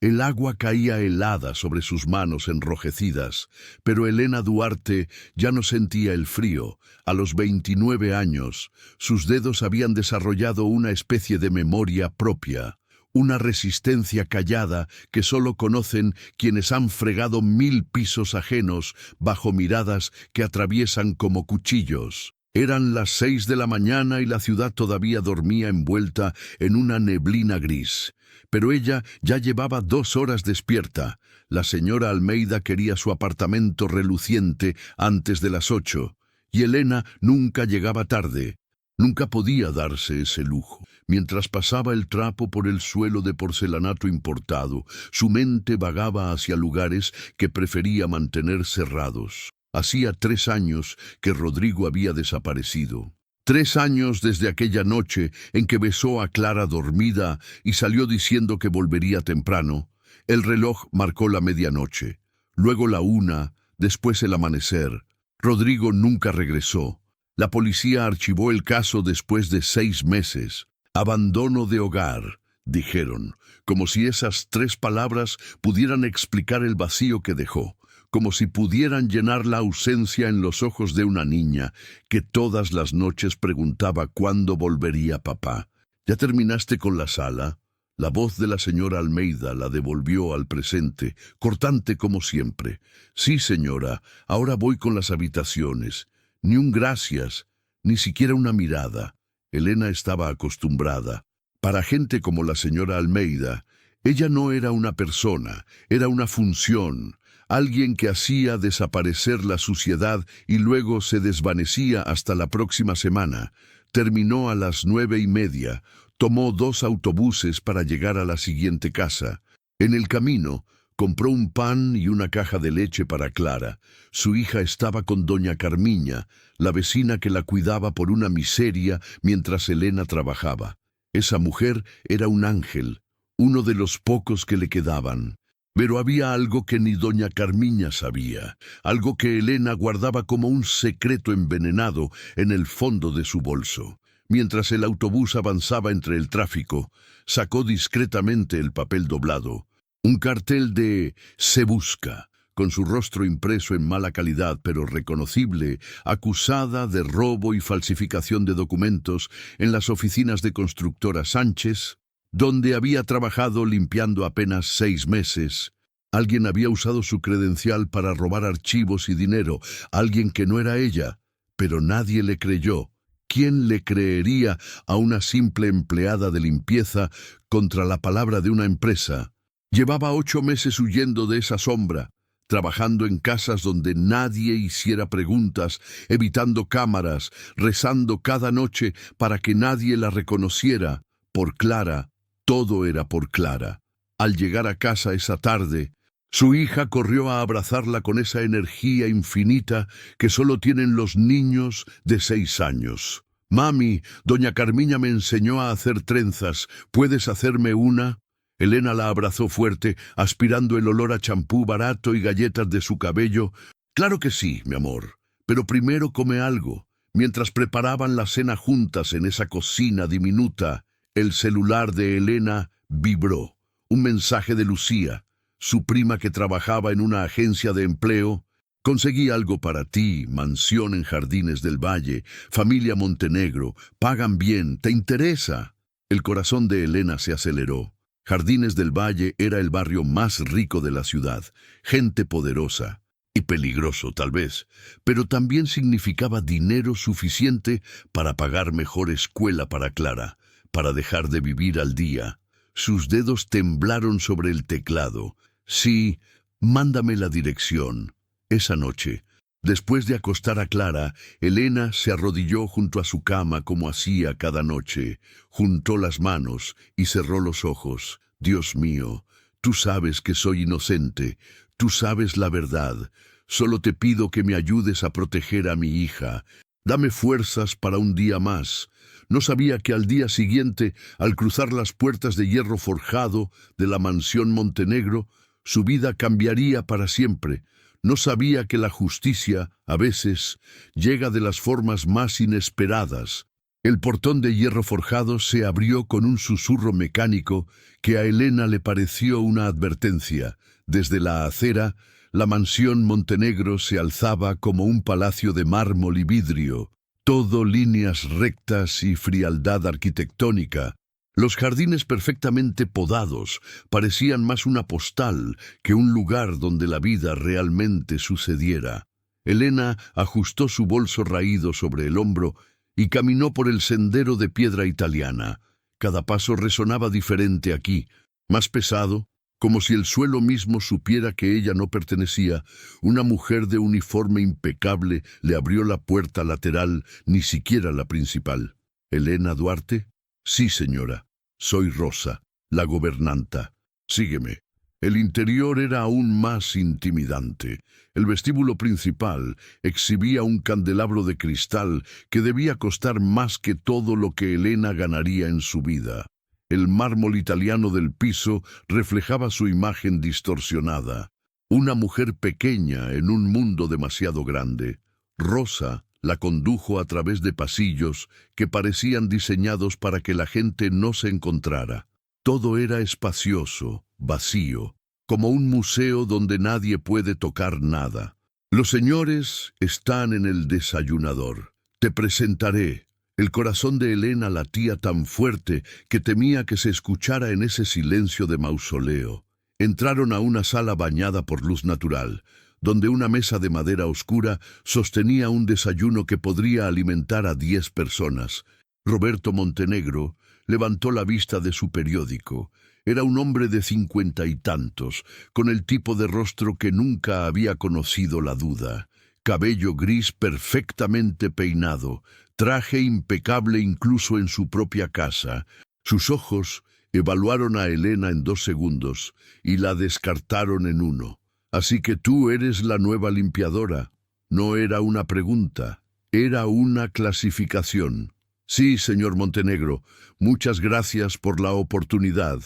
El agua caía helada sobre sus manos enrojecidas, pero Elena Duarte ya no sentía el frío. A los 29 años, sus dedos habían desarrollado una especie de memoria propia, una resistencia callada que solo conocen quienes han fregado 1000 pisos ajenos bajo miradas que atraviesan como cuchillos. Eran las 6 de la mañana y la ciudad todavía dormía envuelta en una neblina gris. Pero ella ya llevaba 2 horas despierta. La señora Almeida quería su apartamento reluciente antes de las 8, y Elena nunca llegaba tarde. Nunca podía darse ese lujo. Mientras pasaba el trapo por el suelo de porcelanato importado, su mente vagaba hacia lugares que prefería mantener cerrados. Hacía 3 años que Rodrigo había desaparecido. 3 años desde aquella noche en que besó a Clara dormida y salió diciendo que volvería temprano. El reloj marcó la medianoche, luego la 1, después el amanecer. Rodrigo nunca regresó. La policía archivó el caso después de 6 meses. Abandono de hogar, dijeron, como si esas 3 palabras pudieran explicar el vacío que dejó, como si pudieran llenar la ausencia en los ojos de una niña que todas las noches preguntaba cuándo volvería papá. ¿Ya terminaste con la sala? La voz de la señora Almeida la devolvió al presente, cortante como siempre. Sí, señora, ahora voy con las habitaciones. Ni un gracias, ni siquiera una mirada. Elena estaba acostumbrada. Para gente como la señora Almeida, ella no era una persona, era una función, alguien que hacía desaparecer la suciedad y luego se desvanecía hasta la próxima semana. Terminó a las 9:30, tomó 2 autobuses para llegar a la siguiente casa. En el camino, compró un pan y una caja de leche para Clara. Su hija estaba con doña Carmiña, la vecina que la cuidaba por una miseria mientras Elena trabajaba. Esa mujer era un ángel, uno de los pocos que le quedaban. Pero había algo que ni doña Carmiña sabía, algo que Elena guardaba como un secreto envenenado en el fondo de su bolso. Mientras el autobús avanzaba entre el tráfico, sacó discretamente el papel doblado. Un cartel de «Se busca», con su rostro impreso en mala calidad pero reconocible, acusada de robo y falsificación de documentos en las oficinas de constructora Sánchez, donde había trabajado limpiando apenas 6 meses. Alguien había usado su credencial para robar archivos y dinero, alguien que no era ella, pero nadie le creyó. ¿Quién le creería a una simple empleada de limpieza contra la palabra de una empresa? Llevaba 8 meses huyendo de esa sombra, trabajando en casas donde nadie hiciera preguntas, evitando cámaras, rezando cada noche para que nadie la reconociera. Por Clara, todo era por Clara. Al llegar a casa esa tarde, su hija corrió a abrazarla con esa energía infinita que solo tienen los niños de 6 años. «Mami, doña Carmiña me enseñó a hacer trenzas. ¿Puedes hacerme una?» Elena la abrazó fuerte, aspirando el olor a champú barato y galletas de su cabello. «Claro que sí, mi amor, pero primero come algo». Mientras preparaban la cena juntas en esa cocina diminuta, el celular de Elena vibró. Un mensaje de Lucía, su prima que trabajaba en una agencia de empleo. «Conseguí algo para ti, mansión en Jardines del Valle, familia Montenegro, pagan bien, ¿te interesa?» El corazón de Elena se aceleró. Jardines del Valle era el barrio más rico de la ciudad, gente poderosa y peligroso tal vez, pero también significaba dinero suficiente para pagar mejor escuela para Clara, para dejar de vivir al día. Sus dedos temblaron sobre el teclado. «Sí, mándame la dirección». Esa noche, después de acostar a Clara, Elena se arrodilló junto a su cama como hacía cada noche, juntó las manos y cerró los ojos. «Dios mío, tú sabes que soy inocente, tú sabes la verdad. Solo te pido que me ayudes a proteger a mi hija. Dame fuerzas para un día más». No sabía que al día siguiente, al cruzar las puertas de hierro forjado de la mansión Montenegro, su vida cambiaría para siempre. No sabía que la justicia, a veces, llega de las formas más inesperadas. El portón de hierro forjado se abrió con un susurro mecánico que a Elena le pareció una advertencia. Desde la acera, la mansión Montenegro se alzaba como un palacio de mármol y vidrio, todo líneas rectas y frialdad arquitectónica. Los jardines perfectamente podados parecían más una postal que un lugar donde la vida realmente sucediera. Elena ajustó su bolso raído sobre el hombro y caminó por el sendero de piedra italiana. Cada paso resonaba diferente aquí, más pesado, como si el suelo mismo supiera que ella no pertenecía. Una mujer de uniforme impecable le abrió la puerta lateral, ni siquiera la principal. ¿Elena Duarte? Sí, señora. Soy Rosa, la gobernanta. Sígueme. El interior era aún más intimidante. El vestíbulo principal exhibía un candelabro de cristal que debía costar más que todo lo que Elena ganaría en su vida. El mármol italiano del piso reflejaba su imagen distorsionada. Una mujer pequeña en un mundo demasiado grande. Rosa la condujo a través de pasillos que parecían diseñados para que la gente no se encontrara. Todo era espacioso, vacío, como un museo donde nadie puede tocar nada. Los señores están en el desayunador. Te presentaré. El corazón de Elena latía tan fuerte que temía que se escuchara en ese silencio de mausoleo. Entraron a una sala bañada por luz natural, donde una mesa de madera oscura sostenía un desayuno que podría alimentar a 10 personas. Roberto Montenegro levantó la vista de su periódico. Era un hombre de 50 y tantos, con el tipo de rostro que nunca había conocido la duda. Cabello gris perfectamente peinado, traje impecable incluso en su propia casa. Sus ojos evaluaron a Elena en 2 segundos y la descartaron en 1. Así que tú eres la nueva limpiadora. No era una pregunta, era una clasificación. Sí, señor Montenegro, muchas gracias por la oportunidad.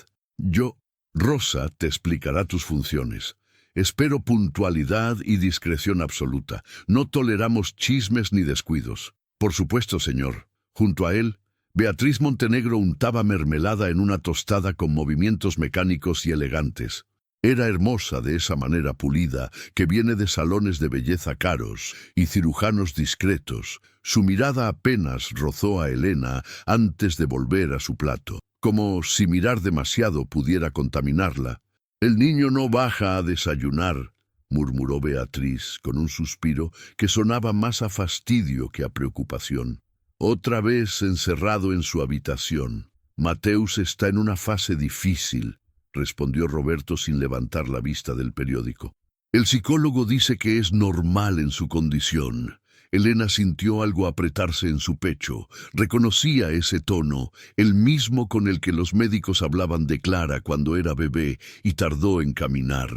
Rosa te explicará tus funciones. Espero puntualidad y discreción absoluta. No toleramos chismes ni descuidos. Por supuesto, señor. Junto a él, Beatriz Montenegro untaba mermelada en una tostada con movimientos mecánicos y elegantes. Era hermosa de esa manera pulida que viene de salones de belleza caros y cirujanos discretos. Su mirada apenas rozó a Elena antes de volver a su plato, como si mirar demasiado pudiera contaminarla. «El niño no baja a desayunar», murmuró Beatriz con un suspiro que sonaba más a fastidio que a preocupación. «Otra vez encerrado en su habitación. Mateus está en una fase difícil», respondió Roberto sin levantar la vista del periódico. «El psicólogo dice que es normal en su condición». Elena sintió algo apretarse en su pecho. Reconocía ese tono, el mismo con el que los médicos hablaban de Clara cuando era bebé y tardó en caminar.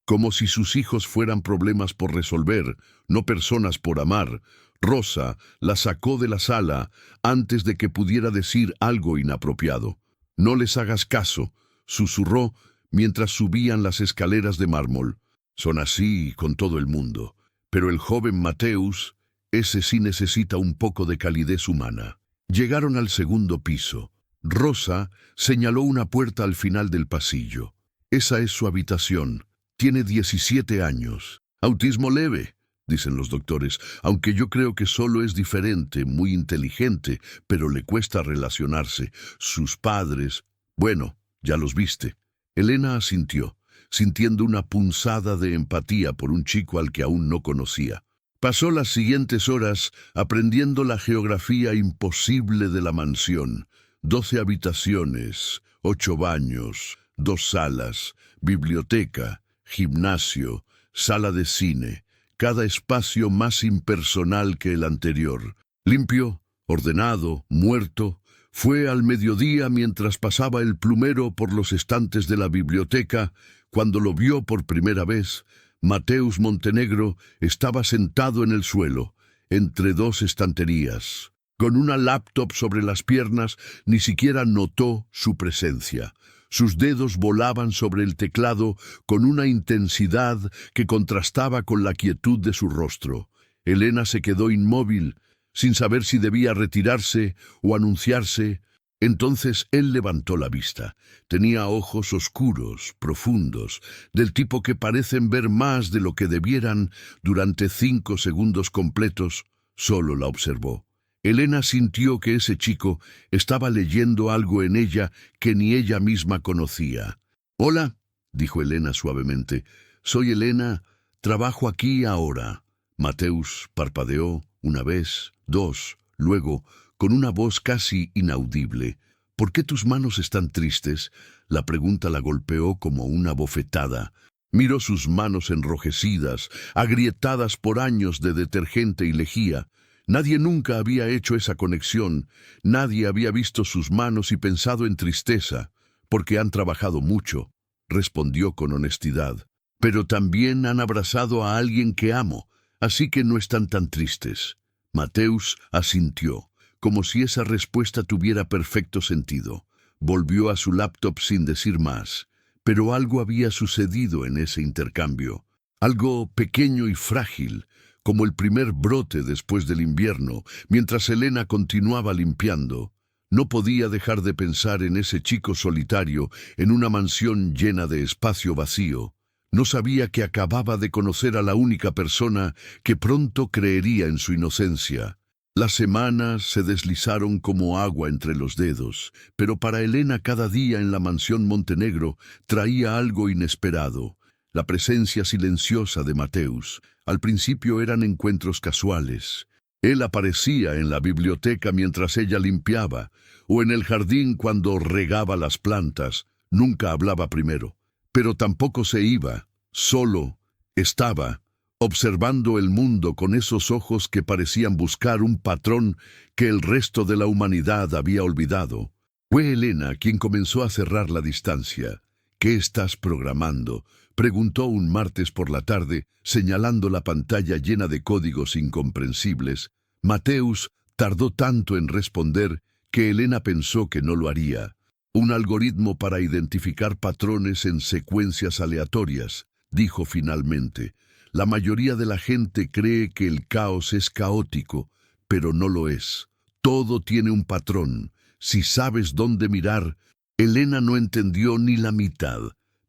Como si sus hijos fueran problemas por resolver, no personas por amar. Rosa la sacó de la sala antes de que pudiera decir algo inapropiado. «No les hagas caso», susurró mientras subían las escaleras de mármol. «Son así con todo el mundo. Pero el joven Mateus, ese sí necesita un poco de calidez humana». Llegaron al segundo piso. Rosa señaló una puerta al final del pasillo. «Esa es su habitación. Tiene 17 años. Autismo leve, dicen los doctores, aunque yo creo que solo es diferente, muy inteligente, pero le cuesta relacionarse. Sus padres... Bueno, ya los viste». Elena asintió, sintiendo una punzada de empatía por un chico al que aún no conocía. Pasó las siguientes horas aprendiendo la geografía imposible de la mansión. 12 habitaciones, 8 baños, 2 salas, biblioteca, gimnasio, sala de cine, cada espacio más impersonal que el anterior. Limpio, ordenado, muerto. Fue al mediodía mientras pasaba el plumero por los estantes de la biblioteca, cuando lo vio por primera vez. Mateus Montenegro estaba sentado en el suelo, entre 2 estanterías. Con una laptop sobre las piernas, ni siquiera notó su presencia. Sus dedos volaban sobre el teclado con una intensidad que contrastaba con la quietud de su rostro. Elena se quedó inmóvil, sin saber si debía retirarse o anunciarse. Entonces él levantó la vista. Tenía ojos oscuros, profundos, del tipo que parecen ver más de lo que debieran. Durante 5 segundos completos, solo la observó. Elena sintió que ese chico estaba leyendo algo en ella que ni ella misma conocía. «Hola», dijo Elena suavemente. «Soy Elena, trabajo aquí ahora». Mateus parpadeó una vez, dos, luego, con una voz casi inaudible. «¿Por qué tus manos están tristes?». La pregunta la golpeó como una bofetada. Miró sus manos enrojecidas, agrietadas por años de detergente y lejía. Nadie nunca había hecho esa conexión. Nadie había visto sus manos y pensado en tristeza. «Porque han trabajado mucho», respondió con honestidad. «Pero también han abrazado a alguien que amo, así que no están tan tristes». Mateus asintió, como si esa respuesta tuviera perfecto sentido. Volvió a su laptop sin decir más. Pero algo había sucedido en ese intercambio. Algo pequeño y frágil, como el primer brote después del invierno, mientras Elena continuaba limpiando. No podía dejar de pensar en ese chico solitario en una mansión llena de espacio vacío. No sabía que acababa de conocer a la única persona que pronto creería en su inocencia. Las semanas se deslizaron como agua entre los dedos, pero para Elena cada día en la mansión Montenegro traía algo inesperado. La presencia silenciosa de Mateus. Al principio eran encuentros casuales. Él aparecía en la biblioteca mientras ella limpiaba, o en el jardín cuando regaba las plantas. Nunca hablaba primero, pero tampoco se iba. Solo estaba, observando el mundo con esos ojos que parecían buscar un patrón que el resto de la humanidad había olvidado. Fue Elena quien comenzó a cerrar la distancia. «¿Qué estás programando?», preguntó un martes por la tarde, señalando la pantalla llena de códigos incomprensibles. Mateus tardó tanto en responder que Elena pensó que no lo haría. «Un algoritmo para identificar patrones en secuencias aleatorias», dijo finalmente. «La mayoría de la gente cree que el caos es caótico, pero no lo es. Todo tiene un patrón. Si sabes dónde mirar». Elena no entendió ni la mitad,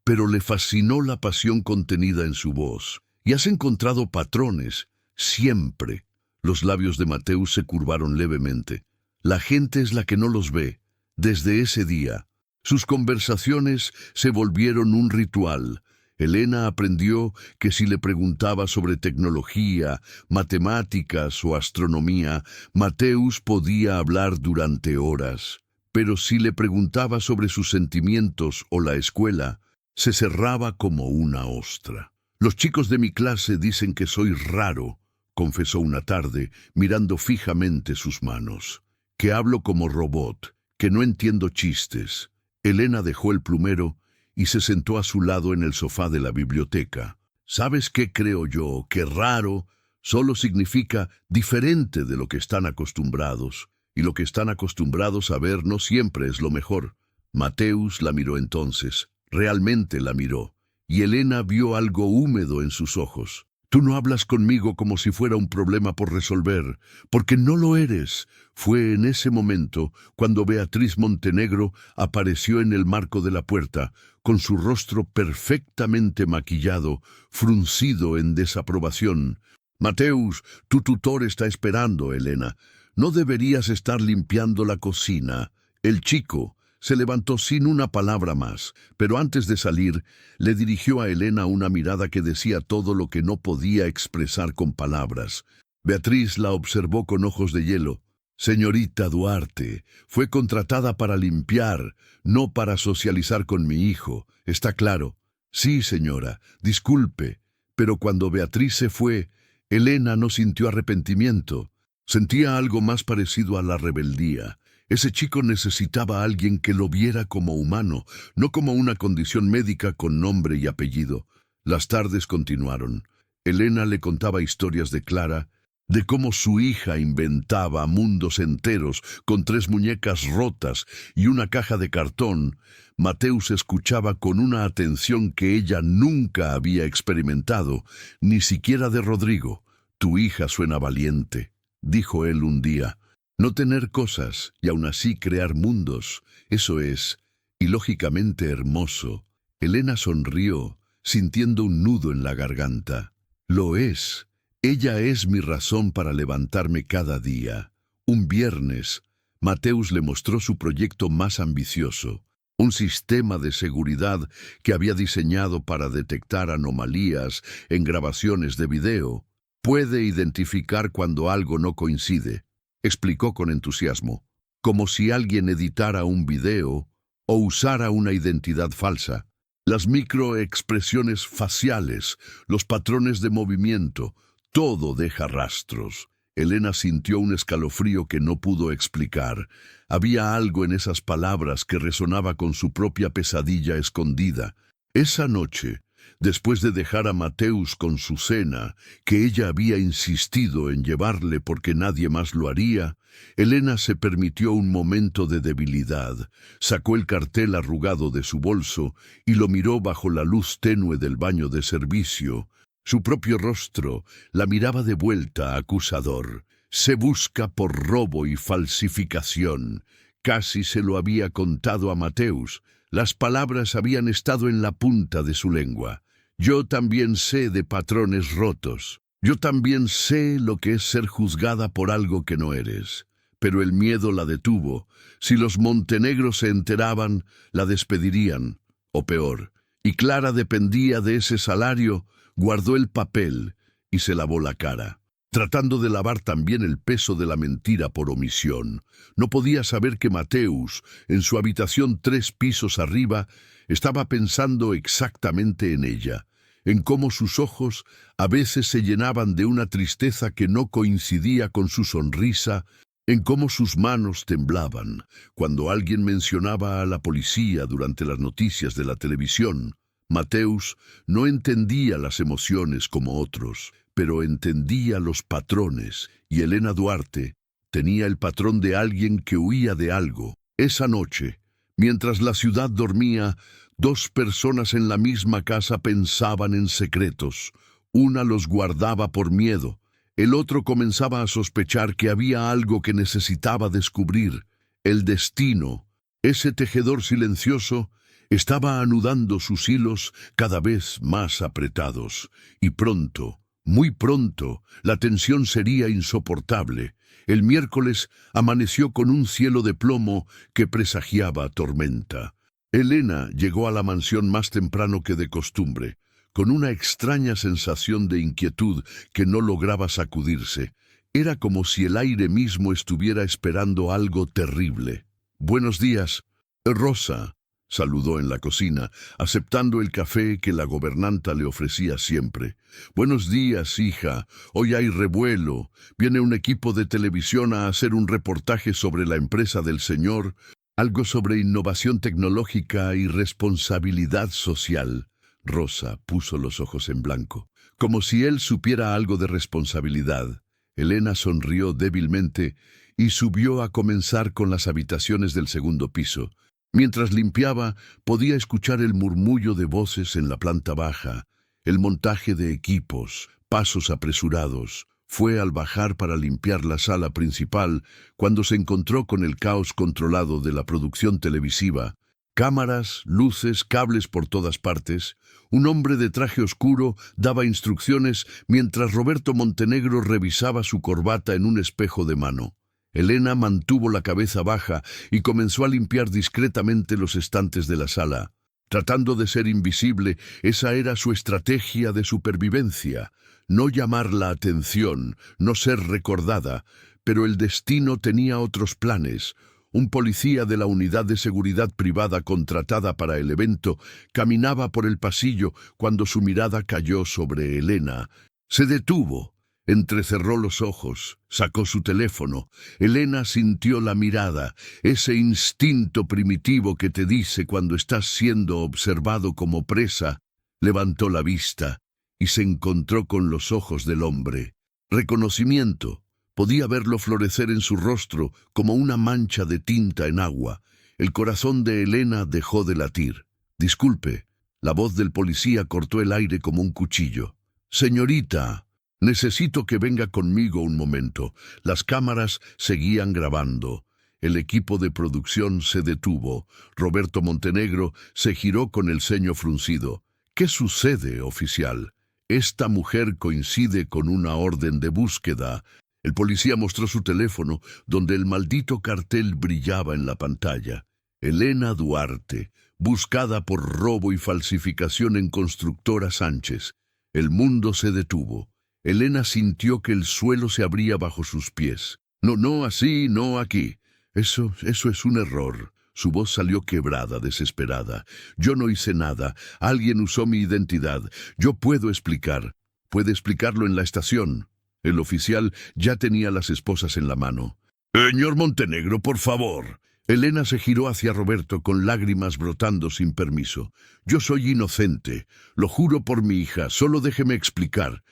pero le fascinó la pasión contenida en su voz. «¿Y has encontrado patrones?» «Siempre». Los labios de Mateus se curvaron levemente. «La gente es la que no los ve». Desde ese día, sus conversaciones se volvieron un ritual. Elena aprendió que si le preguntaba sobre tecnología, matemáticas o astronomía, Mateus podía hablar durante horas. Pero si le preguntaba sobre sus sentimientos o la escuela, se cerraba como una ostra. «Los chicos de mi clase dicen que soy raro», confesó una tarde, mirando fijamente sus manos. «Que hablo como robot, que no entiendo chistes». Elena dejó el plumero y se sentó a su lado en el sofá de la biblioteca. «¿Sabes qué creo yo? Que raro solo significa diferente de lo que están acostumbrados. Y lo que están acostumbrados a ver no siempre es lo mejor». Mateus la miró entonces. Realmente la miró. Y Elena vio algo húmedo en sus ojos. «Tú no hablas conmigo como si fuera un problema por resolver, porque no lo eres». Fue en ese momento cuando Beatriz Montenegro apareció en el marco de la puerta, con su rostro perfectamente maquillado, fruncido en desaprobación. «Mateus, tu tutor está esperando, Elena. No deberías estar limpiando la cocina». El chico se levantó sin una palabra más, pero antes de salir, le dirigió a Elena una mirada que decía todo lo que no podía expresar con palabras. Beatriz la observó con ojos de hielo. «Señorita Duarte, fue contratada para limpiar, no para socializar con mi hijo. ¿Está claro?» «Sí, señora, disculpe». Pero cuando Beatriz se fue, Elena no sintió arrepentimiento. Sentía algo más parecido a la rebeldía. Ese chico necesitaba a alguien que lo viera como humano, no como una condición médica con nombre y apellido. Las tardes continuaron. Elena le contaba historias de Clara, de cómo su hija inventaba mundos enteros con 3 muñecas rotas y una caja de cartón. Mateus escuchaba con una atención que ella nunca había experimentado, ni siquiera de Rodrigo. «Tu hija suena valiente», dijo él un día. No tener cosas y aún así crear mundos, eso es ilógicamente hermoso. Elena sonrió, sintiendo un nudo en la garganta. Lo es. Ella es mi razón para levantarme cada día. Un viernes, Mateus le mostró su proyecto más ambicioso, un sistema de seguridad que había diseñado para detectar anomalías en grabaciones de video. Puede identificar cuando algo no coincide, explicó con entusiasmo, como si alguien editara un video o usara una identidad falsa. Las microexpresiones faciales, los patrones de movimiento, todo deja rastros. Elena sintió un escalofrío que no pudo explicar. Había algo en esas palabras que resonaba con su propia pesadilla escondida. Esa noche, después de dejar a Mateus con su cena, que ella había insistido en llevarle porque nadie más lo haría, Elena se permitió un momento de debilidad. Sacó el cartel arrugado de su bolso y lo miró bajo la luz tenue del baño de servicio. Su propio rostro la miraba de vuelta, acusador. Se busca por robo y falsificación. Casi se lo había contado a Mateus. Las palabras habían estado en la punta de su lengua. Yo también sé de patrones rotos. Yo también sé lo que es ser juzgada por algo que no eres. Pero el miedo la detuvo. Si los montenegros se enteraban, la despedirían. O peor. Y Clara dependía de ese salario. Guardó el papel y se lavó la cara, tratando de lavar también el peso de la mentira por omisión. No podía saber que Mateus, en su habitación 3 pisos arriba, estaba pensando exactamente en ella, en cómo sus ojos a veces se llenaban de una tristeza que no coincidía con su sonrisa, en cómo sus manos temblaban cuando alguien mencionaba a la policía durante las noticias de la televisión. Mateus no entendía las emociones como otros, pero entendía los patrones, y Elena Duarte tenía el patrón de alguien que huía de algo. Esa noche, mientras la ciudad dormía, 2 personas en la misma casa pensaban en secretos. Una los guardaba por miedo, el otro comenzaba a sospechar que había algo que necesitaba descubrir. El destino, ese tejedor silencioso, estaba anudando sus hilos cada vez más apretados, y pronto, muy pronto, la tensión sería insoportable. El miércoles amaneció con un cielo de plomo que presagiaba tormenta. Elena llegó a la mansión más temprano que de costumbre, con una extraña sensación de inquietud que no lograba sacudirse. Era como si el aire mismo estuviera esperando algo terrible. «Buenos días, Rosa», saludó en la cocina, aceptando el café que la gobernanta le ofrecía siempre. «Buenos días, hija. Hoy hay revuelo. Viene un equipo de televisión a hacer un reportaje sobre la empresa del señor, algo sobre innovación tecnológica y responsabilidad social». Rosa puso los ojos en blanco, como si él supiera algo de responsabilidad. Elena sonrió débilmente y subió a comenzar con las habitaciones del segundo piso. Mientras limpiaba, podía escuchar el murmullo de voces en la planta baja, el montaje de equipos, pasos apresurados. Fue al bajar para limpiar la sala principal cuando se encontró con el caos controlado de la producción televisiva. Cámaras, luces, cables por todas partes. Un hombre de traje oscuro daba instrucciones mientras Roberto Montenegro revisaba su corbata en un espejo de mano. Elena mantuvo la cabeza baja y comenzó a limpiar discretamente los estantes de la sala. Tratando de ser invisible, esa era su estrategia de supervivencia. No llamar la atención, no ser recordada, pero el destino tenía otros planes. Un policía de la unidad de seguridad privada contratada para el evento caminaba por el pasillo cuando su mirada cayó sobre Elena. Se detuvo. Entrecerró los ojos, sacó su teléfono. Elena sintió la mirada, ese instinto primitivo que te dice cuando estás siendo observado como presa. Levantó la vista y se encontró con los ojos del hombre. Reconocimiento. Podía verlo florecer en su rostro como una mancha de tinta en agua. El corazón de Elena dejó de latir. «Disculpe». La voz del policía cortó el aire como un cuchillo. «Señorita». Necesito que venga conmigo un momento. Las cámaras seguían grabando. El equipo de producción se detuvo. Roberto Montenegro se giró con el ceño fruncido. ¿Qué sucede, oficial? Esta mujer coincide con una orden de búsqueda. El policía mostró su teléfono, donde el maldito cartel brillaba en la pantalla. Elena Duarte, buscada por robo y falsificación en Constructora Sánchez. El mundo se detuvo. Elena sintió que el suelo se abría bajo sus pies. No así, no aquí. Eso es un error. Su voz salió quebrada, desesperada. Yo no hice nada. Alguien usó mi identidad. Yo puedo explicar. Puede explicarlo en la estación. El oficial ya tenía las esposas en la mano. Señor Montenegro, por favor. Elena se giró hacia Roberto con lágrimas brotando sin permiso. Yo soy inocente. Lo juro por mi hija. Solo déjeme explicar.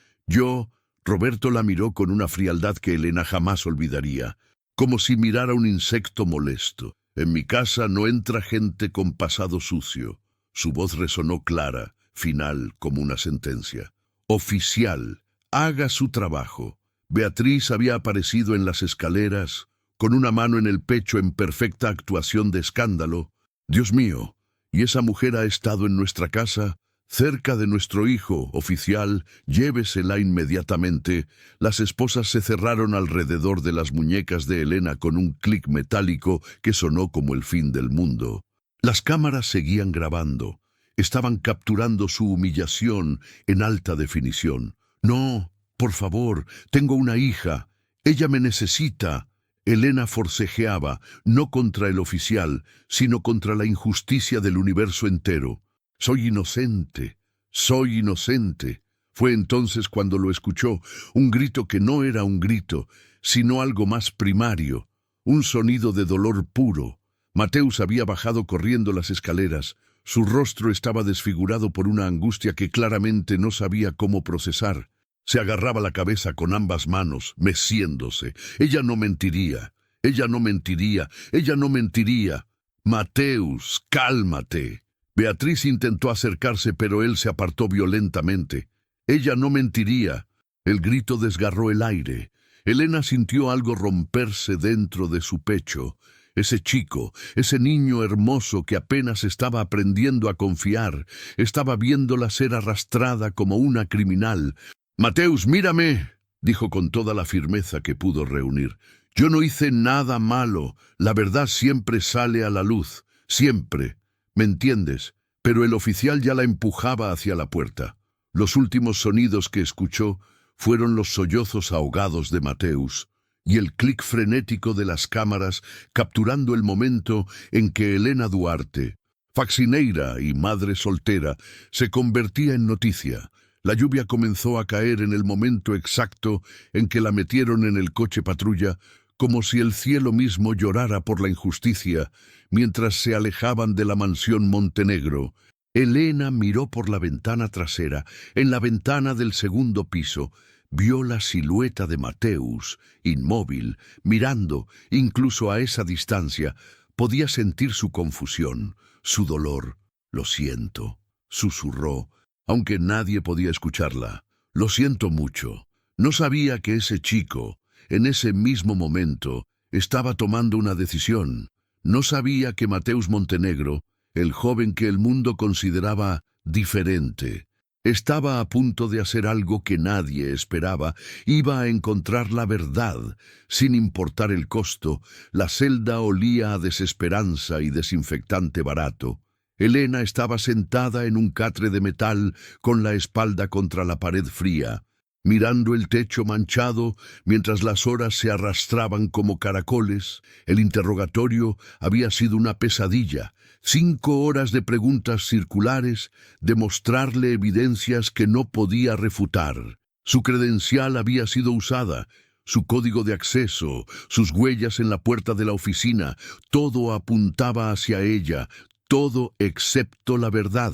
Roberto la miró con una frialdad que Elena jamás olvidaría, como si mirara un insecto molesto. En mi casa no entra gente con pasado sucio. Su voz resonó clara, final, como una sentencia. Oficial, haga su trabajo. Beatriz había aparecido en las escaleras, con una mano en el pecho en perfecta actuación de escándalo. Dios mío, ¿y esa mujer ha estado en nuestra casa? Cerca de nuestro hijo, oficial, llévesela inmediatamente. Las esposas se cerraron alrededor de las muñecas de Elena con un clic metálico que sonó como el fin del mundo. Las cámaras seguían grabando. Estaban capturando su humillación en alta definición. No, por favor, tengo una hija. Ella me necesita. Elena forcejeaba, no contra el oficial, sino contra la injusticia del universo entero. Soy inocente, soy inocente. Fue entonces cuando lo escuchó, un grito que no era un grito, sino algo más primario, un sonido de dolor puro. Mateus había bajado corriendo las escaleras. Su rostro estaba desfigurado por una angustia que claramente no sabía cómo procesar. Se agarraba la cabeza con ambas manos, meciéndose. Ella no mentiría, ella no mentiría, ella no mentiría. Mateus, cálmate. Beatriz intentó acercarse, pero él se apartó violentamente. Ella no mentiría. El grito desgarró el aire. Elena sintió algo romperse dentro de su pecho. Ese chico, ese niño hermoso que apenas estaba aprendiendo a confiar, estaba viéndola ser arrastrada como una criminal. «Mateus, mírame», dijo con toda la firmeza que pudo reunir. «Yo no hice nada malo. La verdad siempre sale a la luz. Siempre. ¿Me entiendes?» Pero el oficial ya la empujaba hacia la puerta. Los últimos sonidos que escuchó fueron los sollozos ahogados de Mateus y el clic frenético de las cámaras capturando el momento en que Elena Duarte, faxineira y madre soltera, se convertía en noticia. La lluvia comenzó a caer en el momento exacto en que la metieron en el coche patrulla, como si el cielo mismo llorara por la injusticia, mientras se alejaban de la mansión Montenegro. Elena miró por la ventana trasera. En la ventana del segundo piso vio la silueta de Mateus, inmóvil, mirando, incluso a esa distancia. Podía sentir su confusión, su dolor. «Lo siento», susurró, aunque nadie podía escucharla. «Lo siento mucho. No sabía que ese chico, en ese mismo momento, estaba tomando una decisión. No sabía que Mateus Montenegro, el joven que el mundo consideraba diferente, estaba a punto de hacer algo que nadie esperaba. Iba a encontrar la verdad, sin importar el costo. La celda olía a desesperanza y desinfectante barato. Elena estaba sentada en un catre de metal con la espalda contra la pared fría, mirando el techo manchado mientras las horas se arrastraban como caracoles. El interrogatorio había sido una pesadilla. 5 horas de preguntas circulares, de mostrarle evidencias que no podía refutar. Su credencial había sido usada, su código de acceso, sus huellas en la puerta de la oficina, todo apuntaba hacia ella, todo excepto la verdad.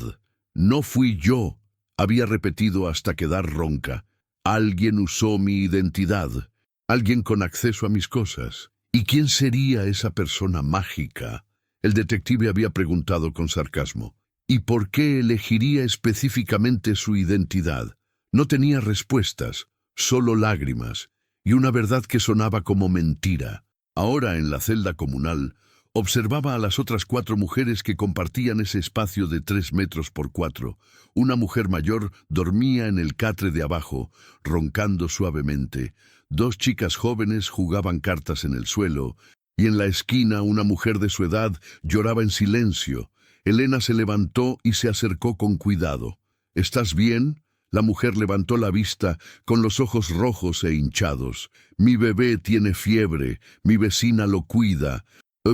«No fui yo», había repetido hasta quedar ronca. «Alguien usó mi identidad, alguien con acceso a mis cosas». ¿Y quién sería esa persona mágica? El detective había preguntado con sarcasmo. ¿Y por qué elegiría específicamente su identidad? No tenía respuestas, solo lágrimas, y una verdad que sonaba como mentira. Ahora, en la celda comunal, observaba a las otras 4 mujeres que compartían ese espacio de 3 metros por 4. Una mujer mayor dormía en el catre de abajo, roncando suavemente. 2 chicas jóvenes jugaban cartas en el suelo, y en la esquina una mujer de su edad lloraba en silencio. Elena se levantó y se acercó con cuidado. ¿Estás bien? La mujer levantó la vista con los ojos rojos e hinchados. Mi bebé tiene fiebre, mi vecina lo cuida.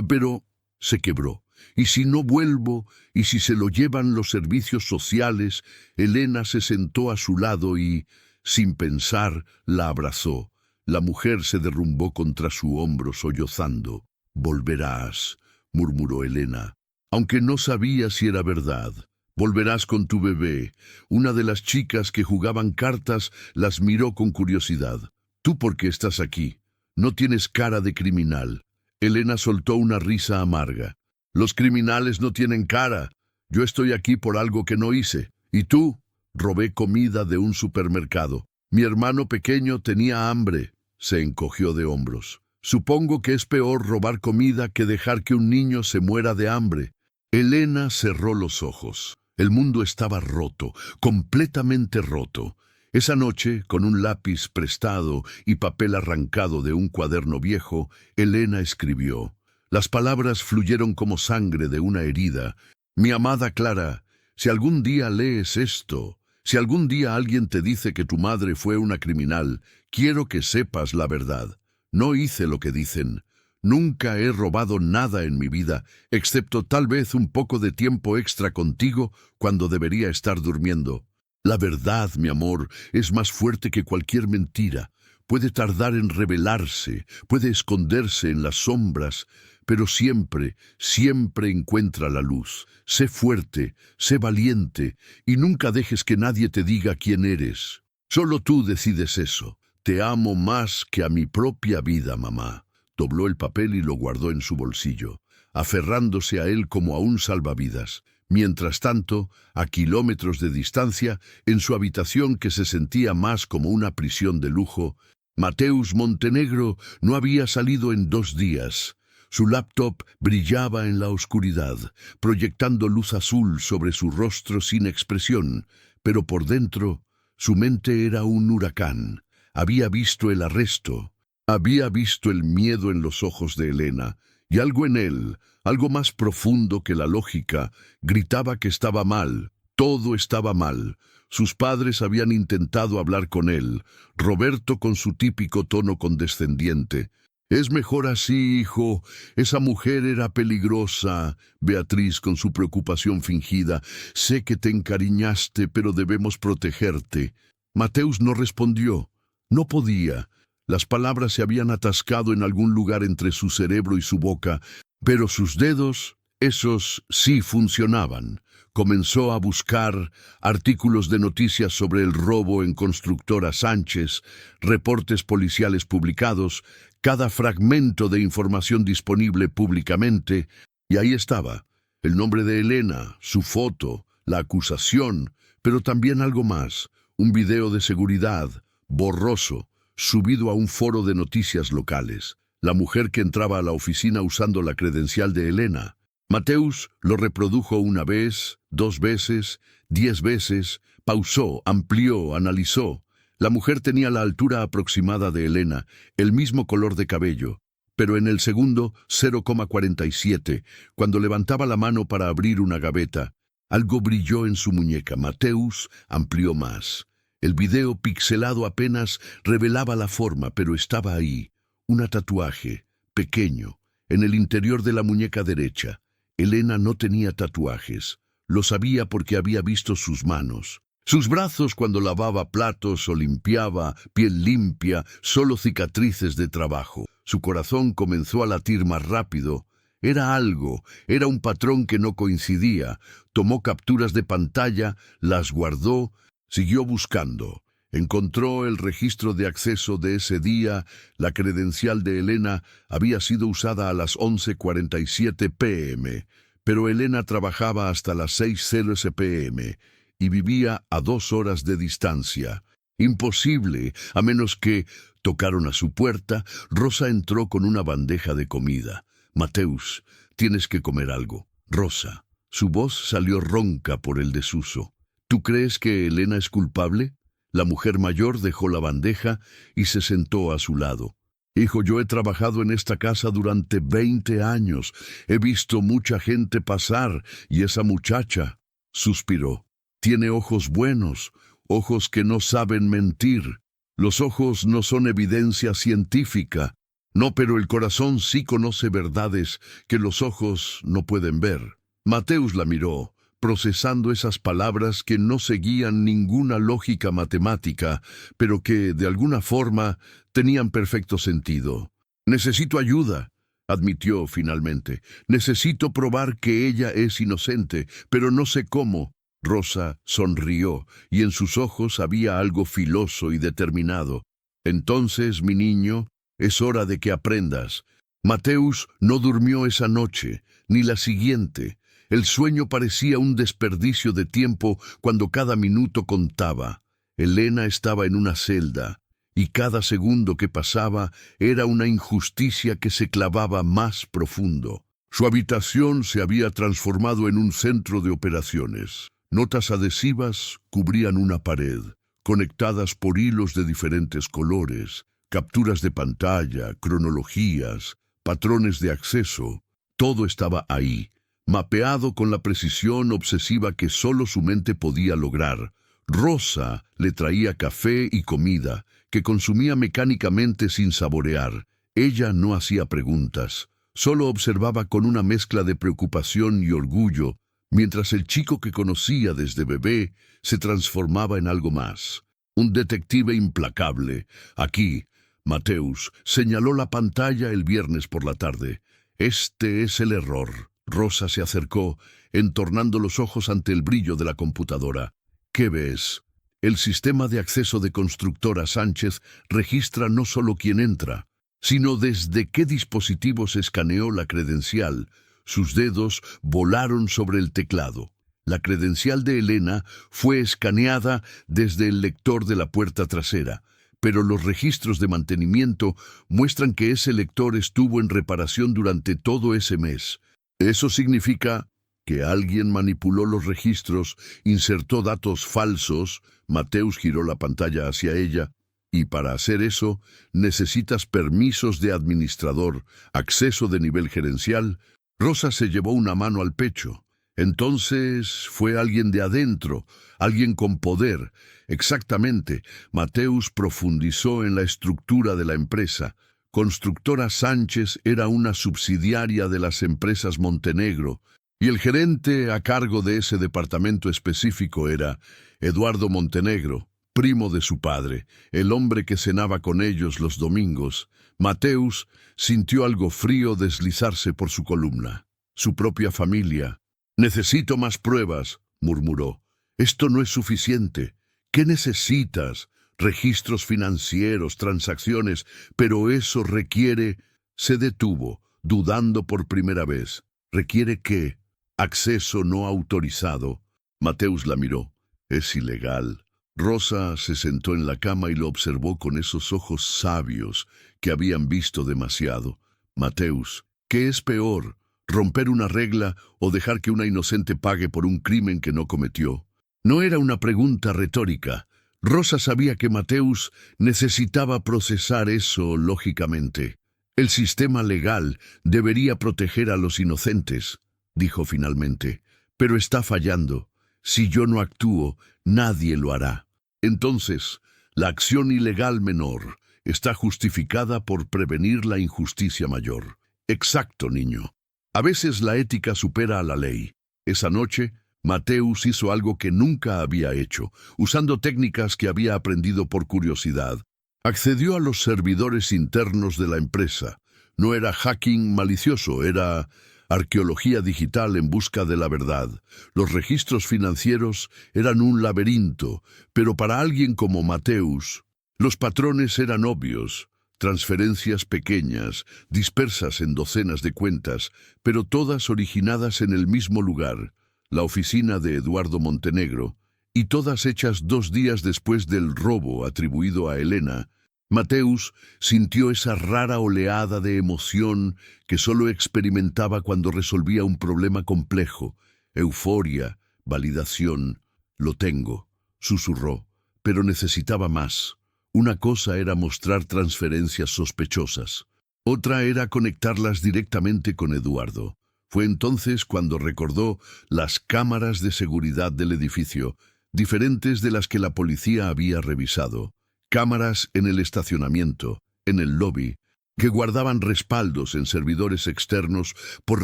Pero se quebró. ¿Y si no vuelvo? ¿Y si se lo llevan los servicios sociales? Elena se sentó a su lado y, sin pensar, la abrazó. La mujer se derrumbó contra su hombro sollozando. «Volverás», murmuró Elena, aunque no sabía si era verdad. «Volverás con tu bebé». Una de las chicas que jugaban cartas las miró con curiosidad. «¿Tú por qué estás aquí? No tienes cara de criminal». Elena soltó una risa amarga. «Los criminales no tienen cara. Yo estoy aquí por algo que no hice. ¿Y tú?» «Robé comida de un supermercado. Mi hermano pequeño tenía hambre». Se encogió de hombros. «Supongo que es peor robar comida que dejar que un niño se muera de hambre». Elena cerró los ojos. El mundo estaba roto, completamente roto. Esa noche, con un lápiz prestado y papel arrancado de un cuaderno viejo, Elena escribió. Las palabras fluyeron como sangre de una herida. «Mi amada Clara, si algún día lees esto, si algún día alguien te dice que tu madre fue una criminal, quiero que sepas la verdad. No hice lo que dicen. Nunca he robado nada en mi vida, excepto tal vez un poco de tiempo extra contigo cuando debería estar durmiendo. La verdad, mi amor, es más fuerte que cualquier mentira. Puede tardar en revelarse, puede esconderse en las sombras, pero siempre, siempre encuentra la luz. Sé fuerte, sé valiente, y nunca dejes que nadie te diga quién eres. Solo tú decides eso. Te amo más que a mi propia vida, mamá». Dobló el papel y lo guardó en su bolsillo, aferrándose a él como a un salvavidas. Mientras tanto, a kilómetros de distancia, en su habitación que se sentía más como una prisión de lujo, Mateus Montenegro no había salido en 2 días. Su laptop brillaba en la oscuridad, proyectando luz azul sobre su rostro sin expresión, pero por dentro, su mente era un huracán. Había visto el arresto, había visto el miedo en los ojos de Elena, y algo en él, algo más profundo que la lógica, gritaba que estaba mal, todo estaba mal. Sus padres habían intentado hablar con él, Roberto con su típico tono condescendiente. «Es mejor así, hijo, esa mujer era peligrosa». Beatriz con su preocupación fingida. «Sé que te encariñaste, pero debemos protegerte». Mateus no respondió. No podía. Las palabras se habían atascado en algún lugar entre su cerebro y su boca, pero sus dedos, esos sí funcionaban. Comenzó a buscar artículos de noticias sobre el robo en Constructora Sánchez, reportes policiales publicados, cada fragmento de información disponible públicamente, y ahí estaba, el nombre de Elena, su foto, la acusación, pero también algo más, un video de seguridad, borroso, subido a un foro de noticias locales. La mujer que entraba a la oficina usando la credencial de Elena. Mateus lo reprodujo 1 vez, 2 veces, 10 veces, pausó, amplió, analizó. La mujer tenía la altura aproximada de Elena, el mismo color de cabello, pero en el segundo 0,47, cuando levantaba la mano para abrir una gaveta, algo brilló en su muñeca. Mateus amplió más. El video pixelado apenas revelaba la forma, pero estaba ahí. Un tatuaje, pequeño, en el interior de la muñeca derecha. Elena no tenía tatuajes. Lo sabía porque había visto sus manos. Sus brazos cuando lavaba platos o limpiaba, piel limpia, solo cicatrices de trabajo. Su corazón comenzó a latir más rápido. Era algo, era un patrón que no coincidía. Tomó capturas de pantalla, las guardó. Siguió buscando. Encontró el registro de acceso de ese día. La credencial de Elena había sido usada a las 11:47 p.m., pero Elena trabajaba hasta las 6:00 p.m. y vivía a 2 horas de distancia. Imposible, a menos que tocaron a su puerta. Rosa entró con una bandeja de comida. Mateus, tienes que comer algo. Rosa. Su voz salió ronca por el desuso. ¿Tú crees que Elena es culpable? La mujer mayor dejó la bandeja y se sentó a su lado. Hijo, yo he trabajado en esta casa durante 20 años. He visto mucha gente pasar y esa muchacha, suspiró, tiene ojos buenos, ojos que no saben mentir. Los ojos no son evidencia científica. No, pero el corazón sí conoce verdades que los ojos no pueden ver. Mateus la miró, procesando esas palabras que no seguían ninguna lógica matemática, pero que, de alguna forma, tenían perfecto sentido. Necesito ayuda, admitió finalmente. Necesito probar que ella es inocente, pero no sé cómo. Rosa sonrió, y en sus ojos había algo filoso y determinado. Entonces, mi niño, es hora de que aprendas. Mateus no durmió esa noche, ni la siguiente. El sueño parecía un desperdicio de tiempo cuando cada minuto contaba. Elena estaba en una celda, y cada segundo que pasaba era una injusticia que se clavaba más profundo. Su habitación se había transformado en un centro de operaciones. Notas adhesivas cubrían una pared, conectadas por hilos de diferentes colores, capturas de pantalla, cronologías, patrones de acceso. Todo estaba ahí, mapeado con la precisión obsesiva que solo su mente podía lograr. Rosa le traía café y comida, que consumía mecánicamente sin saborear. Ella no hacía preguntas, solo observaba con una mezcla de preocupación y orgullo, mientras el chico que conocía desde bebé se transformaba en algo más. Un detective implacable. Aquí, Mateus señaló la pantalla el viernes por la tarde. Este es el error. Rosa se acercó, entornando los ojos ante el brillo de la computadora. ¿Qué ves? El sistema de acceso de Constructora Sánchez registra no solo quién entra, sino desde qué dispositivo se escaneó la credencial. Sus dedos volaron sobre el teclado. La credencial de Elena fue escaneada desde el lector de la puerta trasera, pero los registros de mantenimiento muestran que ese lector estuvo en reparación durante todo ese mes. Eso significa que alguien manipuló los registros, insertó datos falsos. Mateus giró la pantalla hacia ella. Y para hacer eso, necesitas permisos de administrador, acceso de nivel gerencial. Rosa se llevó una mano al pecho. Entonces fue alguien de adentro, alguien con poder. Exactamente. Mateus profundizó en la estructura de la empresa. Constructora Sánchez era una subsidiaria de las empresas Montenegro, y el gerente a cargo de ese departamento específico era Eduardo Montenegro, primo de su padre, el hombre que cenaba con ellos los domingos. Mateus sintió algo frío deslizarse por su columna. Su propia familia. «Necesito más pruebas», murmuró. «Esto no es suficiente. ¿Qué necesitas? Registros financieros, transacciones, pero eso requiere...» Se detuvo, dudando por primera vez. «¿Requiere qué? Acceso no autorizado». Mateus la miró. «Es ilegal». Rosa se sentó en la cama y lo observó con esos ojos sabios que habían visto demasiado. «Mateus, ¿qué es peor? ¿Romper una regla o dejar que una inocente pague por un crimen que no cometió?» No era una pregunta retórica. Rosa sabía que Mateus necesitaba procesar eso lógicamente. «El sistema legal debería proteger a los inocentes», dijo finalmente, «pero está fallando. Si yo no actúo, nadie lo hará». Entonces, la acción ilegal menor está justificada por prevenir la injusticia mayor. Exacto, niño. A veces la ética supera a la ley. Esa noche, Mateus hizo algo que nunca había hecho, usando técnicas que había aprendido por curiosidad. Accedió a los servidores internos de la empresa. No era hacking malicioso, era arqueología digital en busca de la verdad. Los registros financieros eran un laberinto, pero para alguien como Mateus, los patrones eran obvios. Transferencias pequeñas, dispersas en docenas de cuentas, pero todas originadas en el mismo lugar, la oficina de Eduardo Montenegro, y todas hechas 2 días después del robo atribuido a Elena, Mateus sintió esa rara oleada de emoción que solo experimentaba cuando resolvía un problema complejo. Euforia, validación, lo tengo, susurró, pero necesitaba más. Una cosa era mostrar transferencias sospechosas. Otra era conectarlas directamente con Eduardo. Fue entonces cuando recordó las cámaras de seguridad del edificio, diferentes de las que la policía había revisado. Cámaras en el estacionamiento, en el lobby, que guardaban respaldos en servidores externos por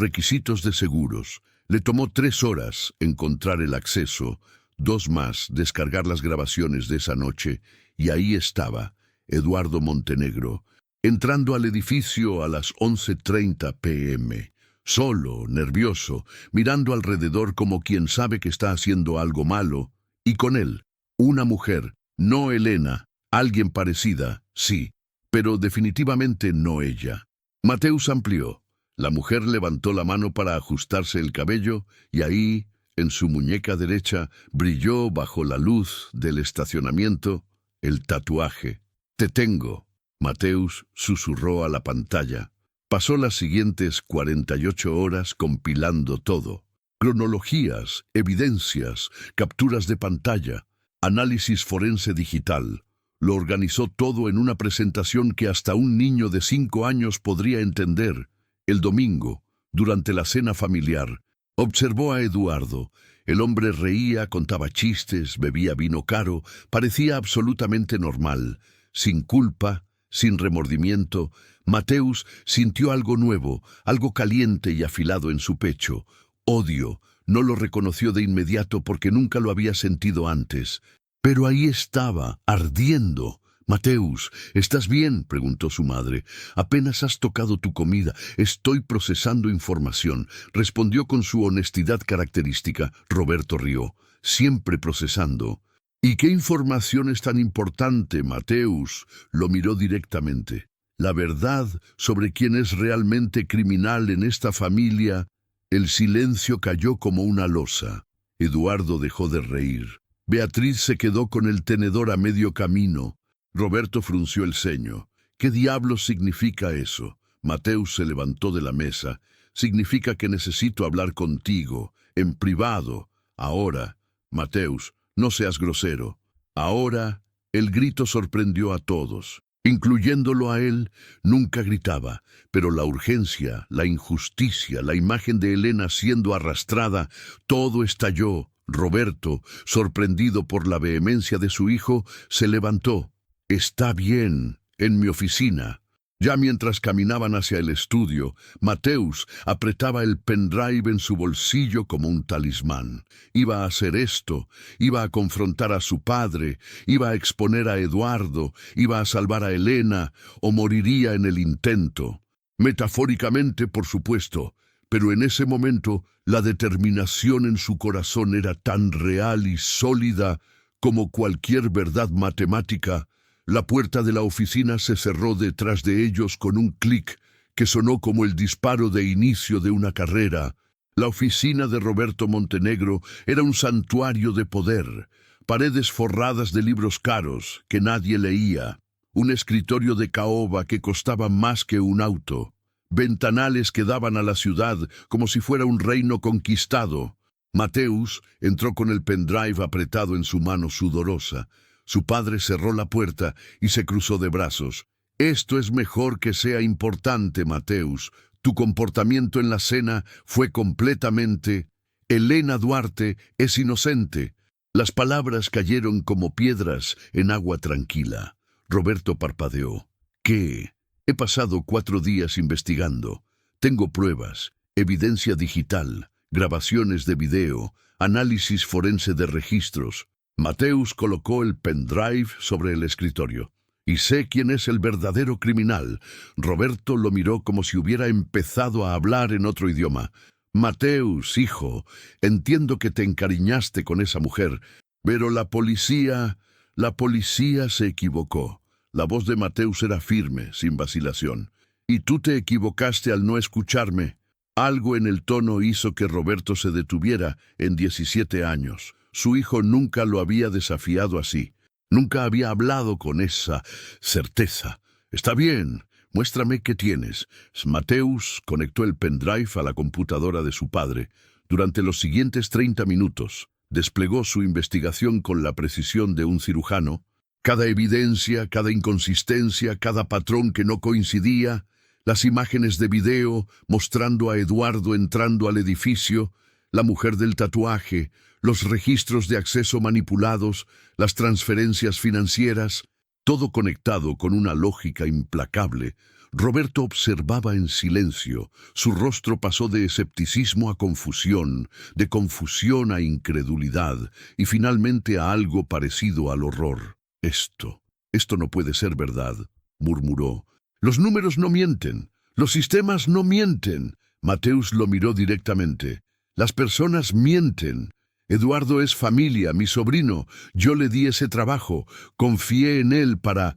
requisitos de seguros. Le tomó 3 horas encontrar el acceso, 2 más descargar las grabaciones de esa noche, y ahí estaba, Eduardo Montenegro, entrando al edificio a las 11:30 p.m., solo, nervioso, mirando alrededor como quien sabe que está haciendo algo malo, y con él, una mujer, no Elena, alguien parecida, sí, pero definitivamente no ella. Mateus amplió. La mujer levantó la mano para ajustarse el cabello, y ahí, en su muñeca derecha, brilló bajo la luz del estacionamiento el tatuaje. «Te tengo», Mateus susurró a la pantalla. Pasó las siguientes 48 horas compilando todo. Cronologías, evidencias, capturas de pantalla, análisis forense digital. Lo organizó todo en una presentación que hasta un niño de 5 años podría entender. El domingo, durante la cena familiar, observó a Eduardo. El hombre reía, contaba chistes, bebía vino caro, parecía absolutamente normal, sin culpa, sin remordimiento. Mateus sintió algo nuevo, algo caliente y afilado en su pecho. Odio. No lo reconoció de inmediato porque nunca lo había sentido antes. Pero ahí estaba, ardiendo. «Mateus, ¿estás bien?», preguntó su madre. «Apenas has tocado tu comida. Estoy procesando información», respondió con su honestidad característica. Roberto rió. «Siempre procesando». «¿Y qué información es tan importante, Mateus?», lo miró directamente. «La verdad sobre quién es realmente criminal en esta familia». El silencio cayó como una losa. Eduardo dejó de reír. Beatriz se quedó con el tenedor a medio camino. Roberto frunció el ceño. «¿Qué diablos significa eso?». Mateus se levantó de la mesa. «Significa que necesito hablar contigo, en privado. Ahora». «Mateus, no seas grosero». «Ahora». El grito sorprendió a todos, incluyéndolo a él. Nunca gritaba, pero la urgencia, la injusticia, la imagen de Elena siendo arrastrada, todo estalló. Roberto, sorprendido por la vehemencia de su hijo, se levantó. «Está bien, en mi oficina». Ya mientras caminaban hacia el estudio, Mateus apretaba el pendrive en su bolsillo como un talismán. Iba a hacer esto, iba a confrontar a su padre, iba a exponer a Eduardo, iba a salvar a Elena, o moriría en el intento. Metafóricamente, por supuesto, pero en ese momento la determinación en su corazón era tan real y sólida como cualquier verdad matemática. La puerta de la oficina se cerró detrás de ellos con un clic que sonó como el disparo de inicio de una carrera. La oficina de Roberto Montenegro era un santuario de poder, paredes forradas de libros caros que nadie leía, un escritorio de caoba que costaba más que un auto, ventanales que daban a la ciudad como si fuera un reino conquistado. Mateus entró con el pendrive apretado en su mano sudorosa. Su padre cerró la puerta y se cruzó de brazos. «Esto es mejor que sea importante, Mateus. Tu comportamiento en la cena fue completamente... Elena Duarte es inocente». Las palabras cayeron como piedras en agua tranquila. Roberto parpadeó. «¿Qué?» «He pasado 4 días investigando. Tengo pruebas, evidencia digital, grabaciones de video, análisis forense de registros». Mateus colocó el pendrive sobre el escritorio. «Y sé quién es el verdadero criminal». Roberto lo miró como si hubiera empezado a hablar en otro idioma. «Mateus, hijo, entiendo que te encariñaste con esa mujer, pero la policía se equivocó». La voz de Mateus era firme, sin vacilación. «Y tú te equivocaste al no escucharme». Algo en el tono hizo que Roberto se detuviera en 17 años. Su hijo nunca lo había desafiado así. Nunca había hablado con esa certeza. «Está bien, muéstrame qué tienes». Mateus conectó el pendrive a la computadora de su padre. Durante los siguientes 30 minutos, desplegó su investigación con la precisión de un cirujano. Cada evidencia, cada inconsistencia, cada patrón que no coincidía, las imágenes de video mostrando a Eduardo entrando al edificio, la mujer del tatuaje, los registros de acceso manipulados, las transferencias financieras, todo conectado con una lógica implacable. Roberto observaba en silencio. Su rostro pasó de escepticismo a confusión, de confusión a incredulidad, y finalmente a algo parecido al horror. Esto no puede ser verdad», murmuró. «Los números no mienten, los sistemas no mienten». Mateus lo miró directamente. «Las personas mienten. Eduardo es familia, mi sobrino. Yo le di ese trabajo, confié en él para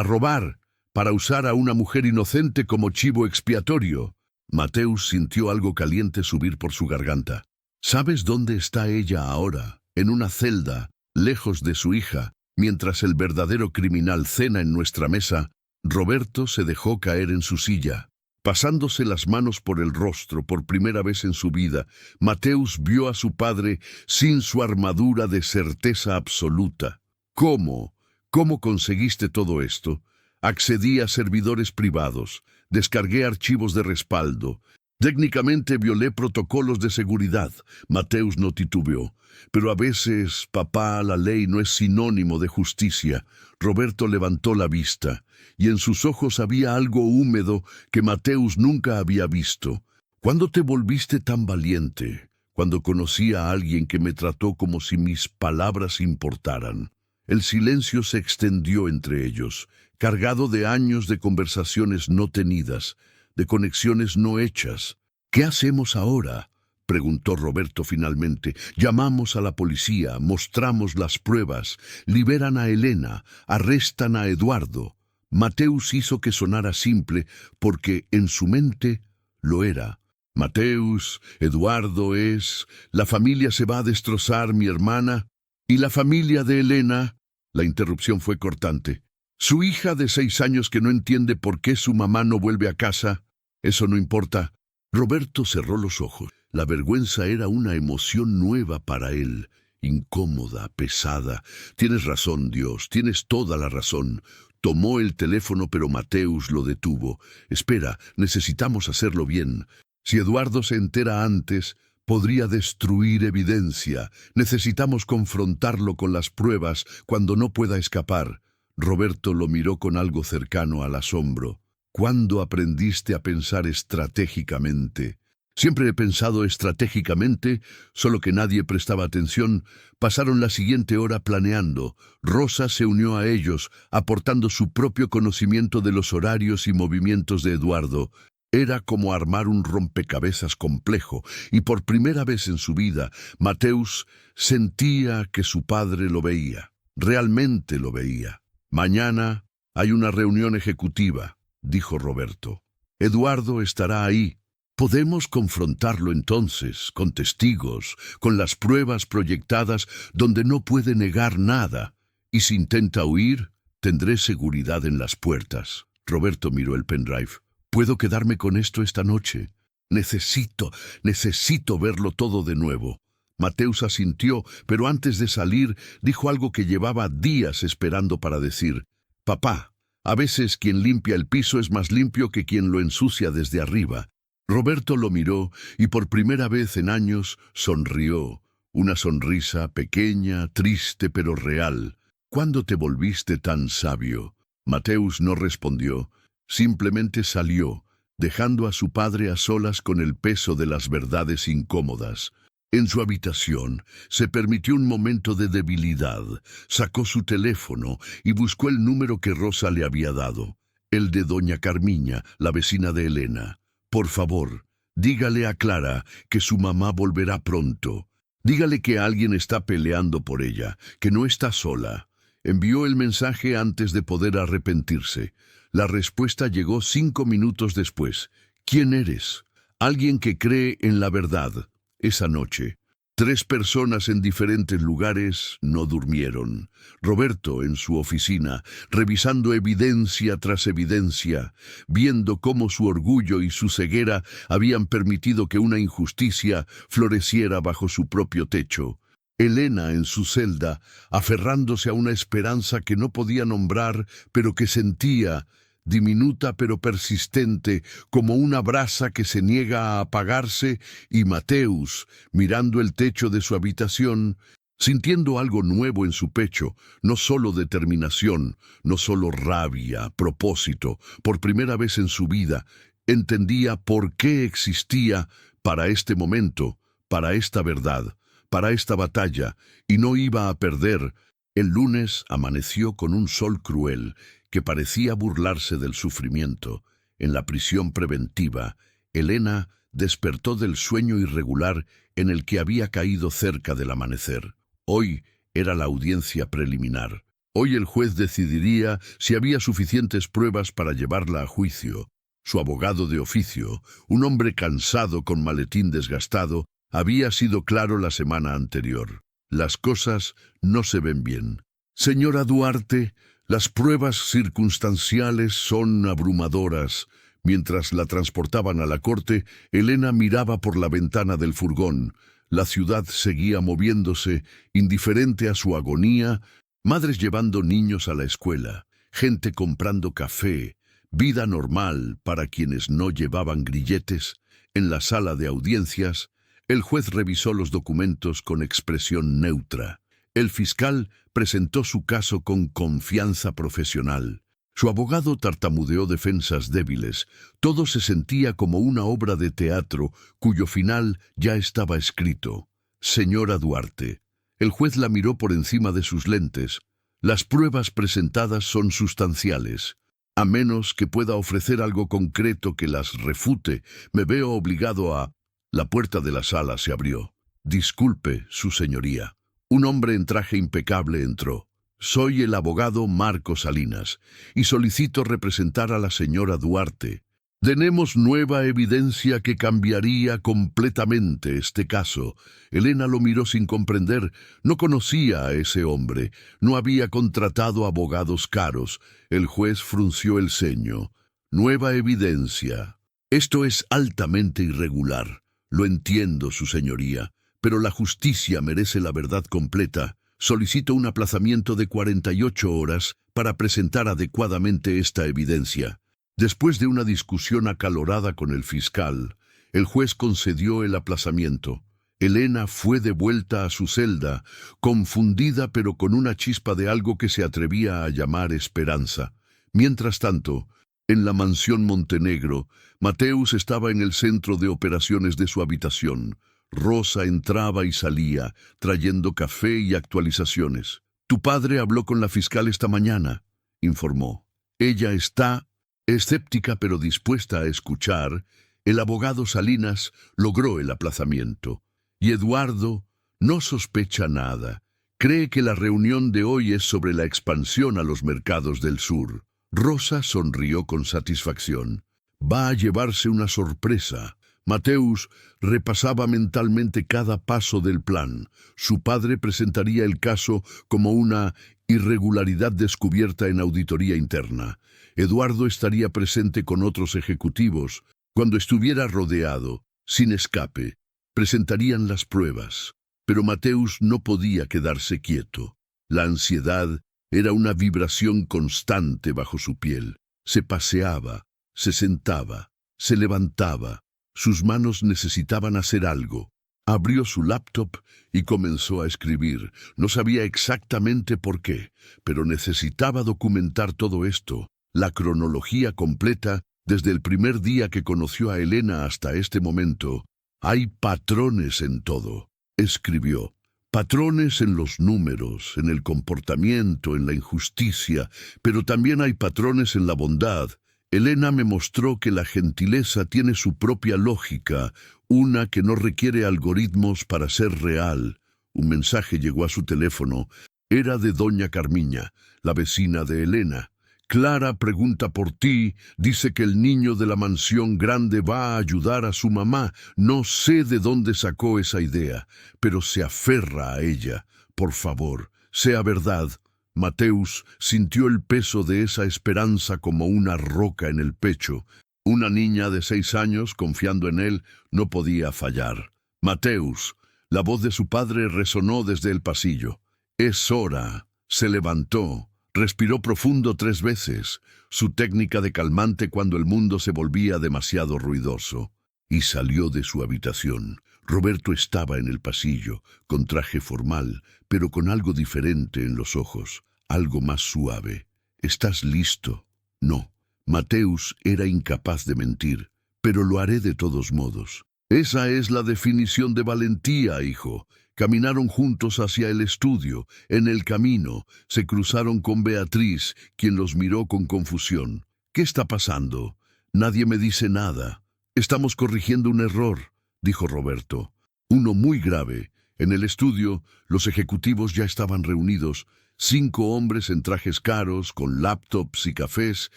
robar, para usar a una mujer inocente como chivo expiatorio». Mateus sintió algo caliente subir por su garganta. «¿Sabes dónde está ella ahora? En una celda, lejos de su hija, mientras el verdadero criminal cena en nuestra mesa». Roberto se dejó caer en su silla. Pasándose las manos por el rostro por primera vez en su vida, Mateus vio a su padre sin su armadura de certeza absoluta. «¿Cómo? ¿Cómo conseguiste todo esto?» «Accedí a servidores privados, descargué archivos de respaldo, técnicamente violé protocolos de seguridad». Mateus no titubeó. «Pero a veces, papá, la ley no es sinónimo de justicia». Roberto levantó la vista, y en sus ojos había algo húmedo que Mateus nunca había visto. «¿Cuándo te volviste tan valiente?» «Cuando conocí a alguien que me trató como si mis palabras importaran». El silencio se extendió entre ellos, cargado de años de conversaciones no tenidas, de conexiones no hechas. «¿Qué hacemos ahora?», preguntó Roberto finalmente. «Llamamos a la policía, mostramos las pruebas, liberan a Elena, arrestan a Eduardo». Mateus hizo que sonara simple, porque en su mente lo era. «Mateus, Eduardo es... La familia se va a destrozar, mi hermana. ¿Y la familia de Elena?» La interrupción fue cortante. «Su hija de 6 años que no entiende por qué su mamá no vuelve a casa. Eso no importa». Roberto cerró los ojos. La vergüenza era una emoción nueva para él, incómoda, pesada. «Tienes razón, Dios, tienes toda la razón». Tomó el teléfono, pero Mateus lo detuvo. «Espera, necesitamos hacerlo bien. Si Eduardo se entera antes, podría destruir evidencia. Necesitamos confrontarlo con las pruebas cuando no pueda escapar». Roberto lo miró con algo cercano al asombro. «¿Cuándo aprendiste a pensar estratégicamente?» «Siempre he pensado estratégicamente, solo que nadie prestaba atención». Pasaron la siguiente hora planeando. Rosa se unió a ellos, aportando su propio conocimiento de los horarios y movimientos de Eduardo. Era como armar un rompecabezas complejo, y por primera vez en su vida, Mateus sentía que su padre lo veía. Realmente lo veía. «Mañana hay una reunión ejecutiva», dijo Roberto. «Eduardo estará ahí. Podemos confrontarlo entonces, con testigos, con las pruebas proyectadas donde no puede negar nada. Y si intenta huir, tendré seguridad en las puertas». Roberto miró el pendrive. «¿Puedo quedarme con esto esta noche? Necesito verlo todo de nuevo». Mateus asintió, pero antes de salir dijo algo que llevaba días esperando para decir. «Papá, a veces quien limpia el piso es más limpio que quien lo ensucia desde arriba». Roberto lo miró y por primera vez en años sonrió. Una sonrisa pequeña, triste pero real. «¿Cuándo te volviste tan sabio?» Mateus no respondió. Simplemente salió, dejando a su padre a solas con el peso de las verdades incómodas. En su habitación, se permitió un momento de debilidad. Sacó su teléfono y buscó el número que Rosa le había dado. El de doña Carmiña, la vecina de Elena. «Por favor, dígale a Clara que su mamá volverá pronto. Dígale que alguien está peleando por ella, que no está sola». Envió el mensaje antes de poder arrepentirse. La respuesta llegó 5 minutos después. «¿Quién eres?» «Alguien que cree en la verdad». Esa noche, 3 personas en diferentes lugares no durmieron. Roberto en su oficina, revisando evidencia tras evidencia, viendo cómo su orgullo y su ceguera habían permitido que una injusticia floreciera bajo su propio techo. Elena en su celda, aferrándose a una esperanza que no podía nombrar, pero que sentía, diminuta pero persistente, como una brasa que se niega a apagarse, y Mateus, mirando el techo de su habitación, sintiendo algo nuevo en su pecho, no solo determinación, no solo rabia, propósito, por primera vez en su vida, entendía por qué existía para este momento, para esta verdad, para esta batalla, y no iba a perder. El lunes amaneció con un sol cruel que parecía burlarse del sufrimiento. En la prisión preventiva, Elena despertó del sueño irregular en el que había caído cerca del amanecer. Hoy era la audiencia preliminar. Hoy el juez decidiría si había suficientes pruebas para llevarla a juicio. Su abogado de oficio, un hombre cansado con maletín desgastado, había sido claro la semana anterior. Las cosas no se ven bien. Señora Duarte, las pruebas circunstanciales son abrumadoras. Mientras la transportaban a la corte, Elena miraba por la ventana del furgón. La ciudad seguía moviéndose, indiferente a su agonía, madres llevando niños a la escuela, gente comprando café, vida normal para quienes no llevaban grilletes. En la sala de audiencias, el juez revisó los documentos con expresión neutra. El fiscal presentó su caso con confianza profesional. Su abogado tartamudeó defensas débiles. Todo se sentía como una obra de teatro cuyo final ya estaba escrito. Señora Duarte. El juez la miró por encima de sus lentes. Las pruebas presentadas son sustanciales. A menos que pueda ofrecer algo concreto que las refute, me veo obligado a... La puerta de la sala se abrió. Disculpe, su señoría. Un hombre en traje impecable entró. Soy el abogado Marcos Salinas y solicito representar a la señora Duarte. Tenemos nueva evidencia que cambiaría completamente este caso. Elena lo miró sin comprender. No conocía a ese hombre. No había contratado abogados caros. El juez frunció el ceño. Nueva evidencia. Esto es altamente irregular. Lo entiendo, su señoría, pero la justicia merece la verdad completa. Solicito un aplazamiento de 48 horas para presentar adecuadamente esta evidencia. Después de una discusión acalorada con el fiscal, el juez concedió el aplazamiento. Elena fue de vuelta a su celda, confundida pero con una chispa de algo que se atrevía a llamar esperanza. Mientras tanto, en la mansión Montenegro, Mateus estaba en el centro de operaciones de su habitación. Rosa entraba y salía, trayendo café y actualizaciones. Tu padre habló con la fiscal esta mañana, informó. Ella está escéptica pero dispuesta a escuchar. El abogado Salinas logró el aplazamiento. Y Eduardo no sospecha nada. Cree que la reunión de hoy es sobre la expansión a los mercados del sur. Rosa sonrió con satisfacción. Va a llevarse una sorpresa. Mateus repasaba mentalmente cada paso del plan. Su padre presentaría el caso como una irregularidad descubierta en auditoría interna. Eduardo estaría presente con otros ejecutivos. Cuando estuviera rodeado, sin escape, presentarían las pruebas. Pero Mateus no podía quedarse quieto. La ansiedad era una vibración constante bajo su piel. Se paseaba, se sentaba, se levantaba. Sus manos necesitaban hacer algo. Abrió su laptop y comenzó a escribir. No sabía exactamente por qué, pero necesitaba documentar todo esto, la cronología completa, desde el primer día que conoció a Elena hasta este momento. Hay patrones en todo, escribió. Patrones en los números, en el comportamiento, en la injusticia, pero también hay patrones en la bondad. Elena me mostró que la gentileza tiene su propia lógica, una que no requiere algoritmos para ser real. Un mensaje llegó a su teléfono. Era de doña Carmiña, la vecina de Elena. Clara pregunta por ti, dice que el niño de la mansión grande va a ayudar a su mamá. No sé de dónde sacó esa idea, pero se aferra a ella. Por favor, sea verdad. Mateus sintió el peso de esa esperanza como una roca en el pecho. Una niña de 6 años, confiando en él, no podía fallar. Mateus, la voz de su padre resonó desde el pasillo. Es hora. Se levantó. Respiró profundo 3 veces, su técnica de calmante cuando el mundo se volvía demasiado ruidoso, y salió de su habitación. Roberto estaba en el pasillo, con traje formal, pero con algo diferente en los ojos, algo más suave. ¿Estás listo? No. Mateus era incapaz de mentir, pero lo haré de todos modos. Esa es la definición de valentía, hijo. Caminaron juntos hacia el estudio. En el camino se cruzaron con Beatriz, quien los miró con confusión. ¿Qué está pasando? Nadie me dice nada. Estamos corrigiendo un error, dijo Roberto. Uno muy grave. En el estudio, los ejecutivos ya estaban reunidos. 5 hombres en trajes caros, con laptops y cafés,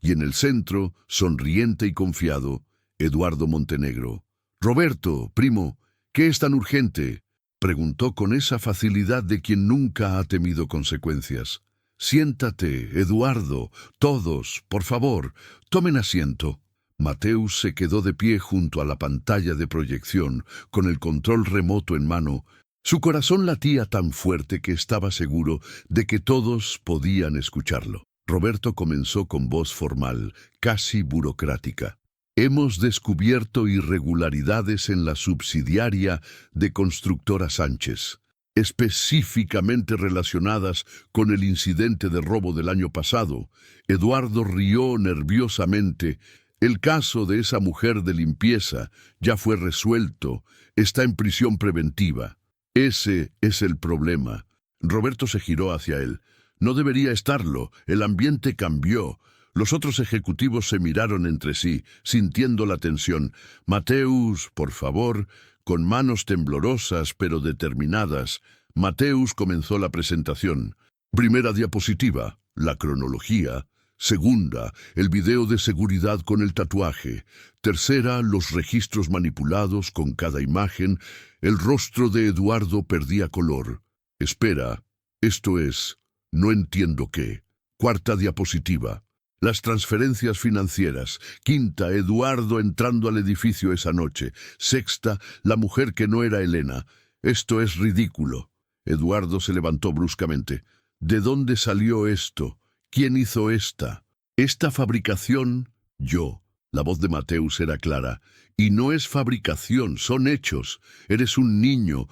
y en el centro, sonriente y confiado, Eduardo Montenegro. Roberto, primo, ¿qué es tan urgente?, preguntó con esa facilidad de quien nunca ha temido consecuencias. Siéntate, Eduardo, todos, por favor, tomen asiento. Mateus se quedó de pie junto a la pantalla de proyección, con el control remoto en mano. Su corazón latía tan fuerte que estaba seguro de que todos podían escucharlo. Roberto comenzó con voz formal, casi burocrática. Hemos descubierto irregularidades en la subsidiaria de Constructora Sánchez, específicamente relacionadas con el incidente de robo del año pasado. Eduardo rió nerviosamente. El caso de esa mujer de limpieza ya fue resuelto, está en prisión preventiva. Ese es el problema. Roberto se giró hacia él. No debería estarlo, el ambiente cambió. Los otros ejecutivos se miraron entre sí, sintiendo la tensión. Mateus, por favor, con manos temblorosas pero determinadas, Mateus comenzó la presentación. Primera diapositiva, la cronología. Segunda, el video de seguridad con el tatuaje. Tercera, los registros manipulados con cada imagen. El rostro de Eduardo perdía color. Espera, esto es, no entiendo qué. Cuarta diapositiva. Las transferencias financieras. Quinta, Eduardo entrando al edificio esa noche. Sexta, la mujer que no era Elena. Esto es ridículo. Eduardo se levantó bruscamente. ¿De dónde salió esto? ¿Quién hizo esta? Esta fabricación, yo. La voz de Mateus era clara. Y no es fabricación, son hechos. Eres un niño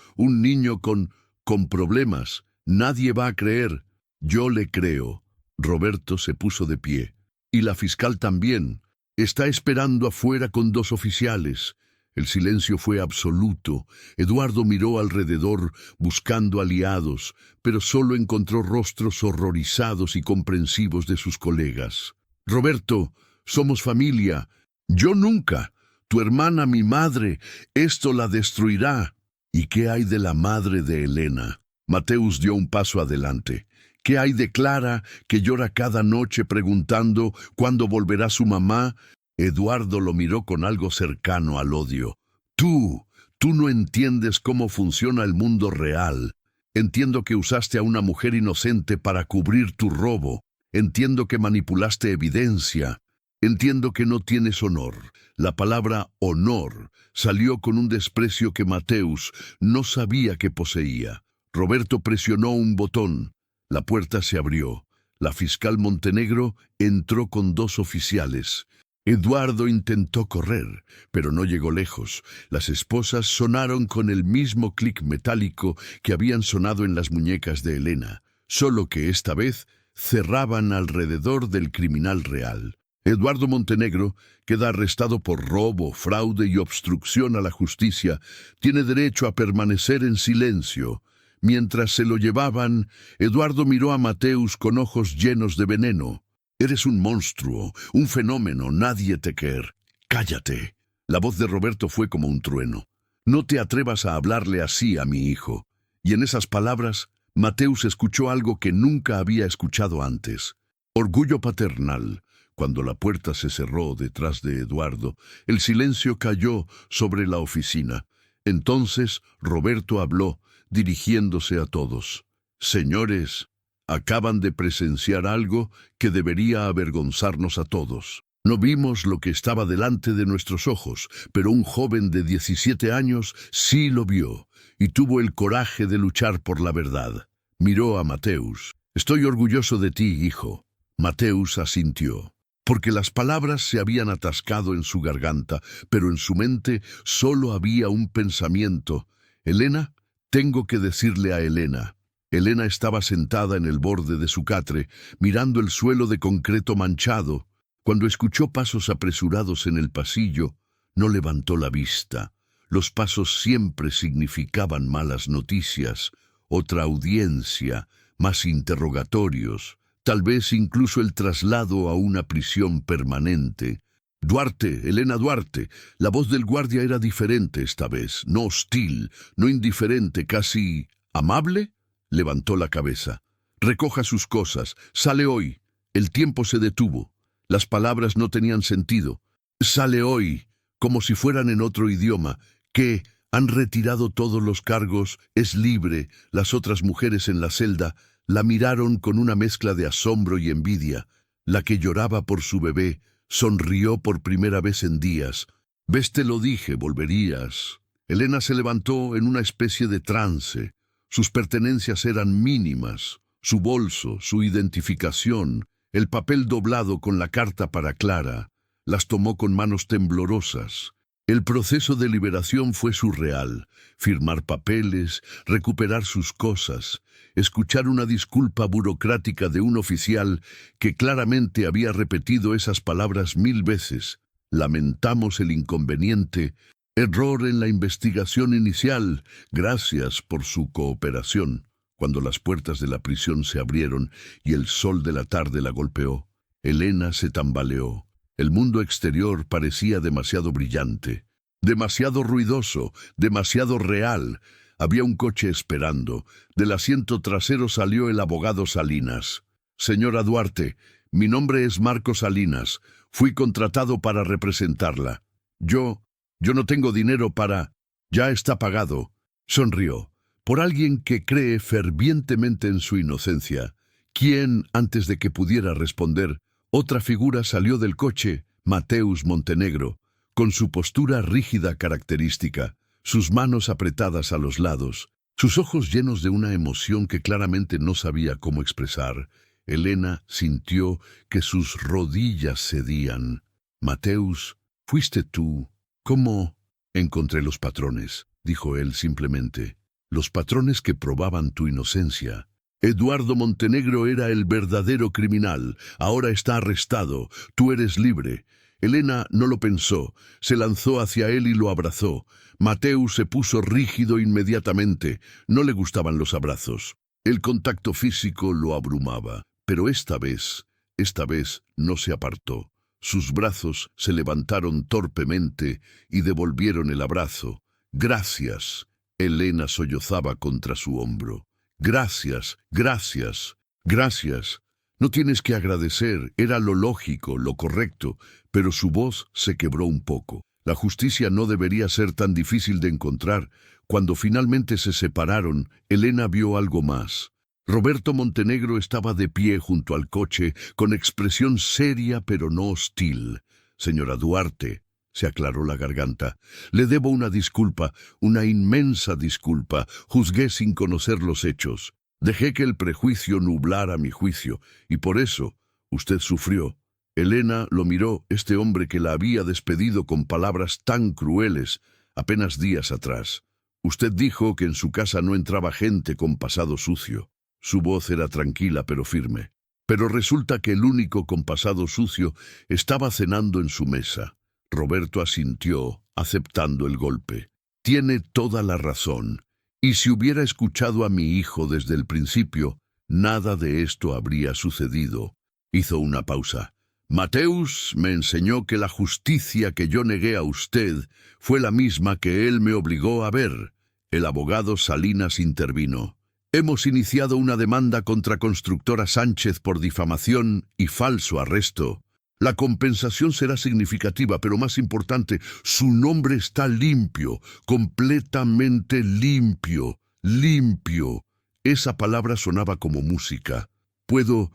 con problemas. Nadie va a creer. Yo le creo. Roberto se puso de pie. Y la fiscal también. Está esperando afuera con 2 oficiales. El silencio fue absoluto. Eduardo miró alrededor, buscando aliados, pero solo encontró rostros horrorizados y comprensivos de sus colegas. Roberto, somos familia. Yo nunca. Tu hermana, mi madre. Esto la destruirá. ¿Y qué hay de la madre de Elena? Mateus dio un paso adelante. ¿Qué hay de Clara, que llora cada noche preguntando cuándo volverá su mamá? Eduardo lo miró con algo cercano al odio. Tú no entiendes cómo funciona el mundo real. Entiendo que usaste a una mujer inocente para cubrir tu robo. Entiendo que manipulaste evidencia. Entiendo que no tienes honor. La palabra honor salió con un desprecio que Mateus no sabía que poseía. Roberto presionó un botón. La puerta se abrió. La fiscal Montenegro entró con 2 oficiales. Eduardo intentó correr, pero no llegó lejos. Las esposas sonaron con el mismo clic metálico que habían sonado en las muñecas de Elena, solo que esta vez cerraban alrededor del criminal real. Eduardo Montenegro queda arrestado por robo, fraude y obstrucción a la justicia. Tiene derecho a permanecer en silencio. Mientras se lo llevaban, Eduardo miró a Mateus con ojos llenos de veneno. Eres un monstruo, un fenómeno, nadie te quiere. Cállate. La voz de Roberto fue como un trueno. No te atrevas a hablarle así a mi hijo. Y en esas palabras, Mateus escuchó algo que nunca había escuchado antes. Orgullo paternal. Cuando la puerta se cerró detrás de Eduardo, el silencio cayó sobre la oficina. Entonces Roberto habló, dirigiéndose a todos. Señores, acaban de presenciar algo que debería avergonzarnos a todos. No vimos lo que estaba delante de nuestros ojos, pero un joven de 17 años sí lo vio y tuvo el coraje de luchar por la verdad. Miró a Mateus. Estoy orgulloso de ti, hijo. Mateus asintió, porque las palabras se habían atascado en su garganta, pero en su mente solo había un pensamiento. Elena, tengo que decirle a Elena. Elena estaba sentada en el borde de su catre, mirando el suelo de concreto manchado. Cuando escuchó pasos apresurados en el pasillo, no levantó la vista. Los pasos siempre significaban malas noticias, otra audiencia, más interrogatorios, tal vez incluso el traslado a una prisión permanente. Duarte, Elena Duarte. La voz del guardia era diferente esta vez, no hostil, no indiferente, casi amable. Levantó la cabeza. Recoja sus cosas, sale hoy. El tiempo se detuvo. Las palabras no tenían sentido. Sale hoy, como si fueran en otro idioma. ¿Qué? Han retirado todos los cargos, es libre. Las otras mujeres en la celda la miraron con una mezcla de asombro y envidia. La que lloraba por su bebé sonrió por primera vez en días. «Ves, te lo dije, volverías». Elena se levantó en una especie de trance. Sus pertenencias eran mínimas. Su bolso, su identificación, el papel doblado con la carta para Clara. Las tomó con manos temblorosas. El proceso de liberación fue surreal. Firmar papeles, recuperar sus cosas, escuchar una disculpa burocrática de un oficial que claramente había repetido esas palabras 1000 veces. Lamentamos el inconveniente. Error en la investigación inicial. Gracias por su cooperación. Cuando las puertas de la prisión se abrieron y el sol de la tarde la golpeó, Elena se tambaleó. El mundo exterior parecía demasiado brillante, demasiado ruidoso, demasiado real. Había un coche esperando. Del asiento trasero salió el abogado Salinas. «Señora Duarte, mi nombre es Marco Salinas. Fui contratado para representarla. Yo no tengo dinero para... Ya está pagado». Sonrió. Por alguien que cree fervientemente en su inocencia. ¿Quién, antes de que pudiera responder, otra figura salió del coche? Mateus Montenegro, con su postura rígida característica, sus manos apretadas a los lados, sus ojos llenos de una emoción que claramente no sabía cómo expresar. Elena sintió que sus rodillas cedían. «Mateus, ¿fuiste tú? ¿Cómo?» «Encontré los patrones», dijo él simplemente. «Los patrones que probaban tu inocencia». Eduardo Montenegro era el verdadero criminal. Ahora está arrestado. Tú eres libre. Elena no lo pensó. Se lanzó hacia él y lo abrazó. Mateus se puso rígido inmediatamente. No le gustaban los abrazos. El contacto físico lo abrumaba. Pero esta vez no se apartó. Sus brazos se levantaron torpemente y devolvieron el abrazo. «Gracias». Elena sollozaba contra su hombro. «Gracias, gracias, gracias». «No tienes que agradecer, era lo lógico, lo correcto», pero su voz se quebró un poco. La justicia no debería ser tan difícil de encontrar. Cuando finalmente se separaron, Elena vio algo más. Roberto Montenegro estaba de pie junto al coche, con expresión seria pero no hostil. «Señora Duarte», se aclaró la garganta, «le debo una disculpa, una inmensa disculpa. Juzgué sin conocer los hechos. Dejé que el prejuicio nublara mi juicio, y por eso usted sufrió». Elena lo miró, este hombre que la había despedido con palabras tan crueles apenas días atrás. «Usted dijo que en su casa no entraba gente con pasado sucio». Su voz era tranquila pero firme. «Pero resulta que el único con pasado sucio estaba cenando en su mesa». Roberto asintió, aceptando el golpe. «Tiene toda la razón. Y si hubiera escuchado a mi hijo desde el principio, nada de esto habría sucedido». Hizo una pausa. «Mateus me enseñó que la justicia que yo negué a usted fue la misma que él me obligó a ver». El abogado Salinas intervino. Hemos iniciado una demanda contra Constructora Sánchez por difamación y falso arresto. La compensación será significativa, pero más importante, su nombre está limpio, completamente limpio, limpio. Esa palabra sonaba como música. Puedo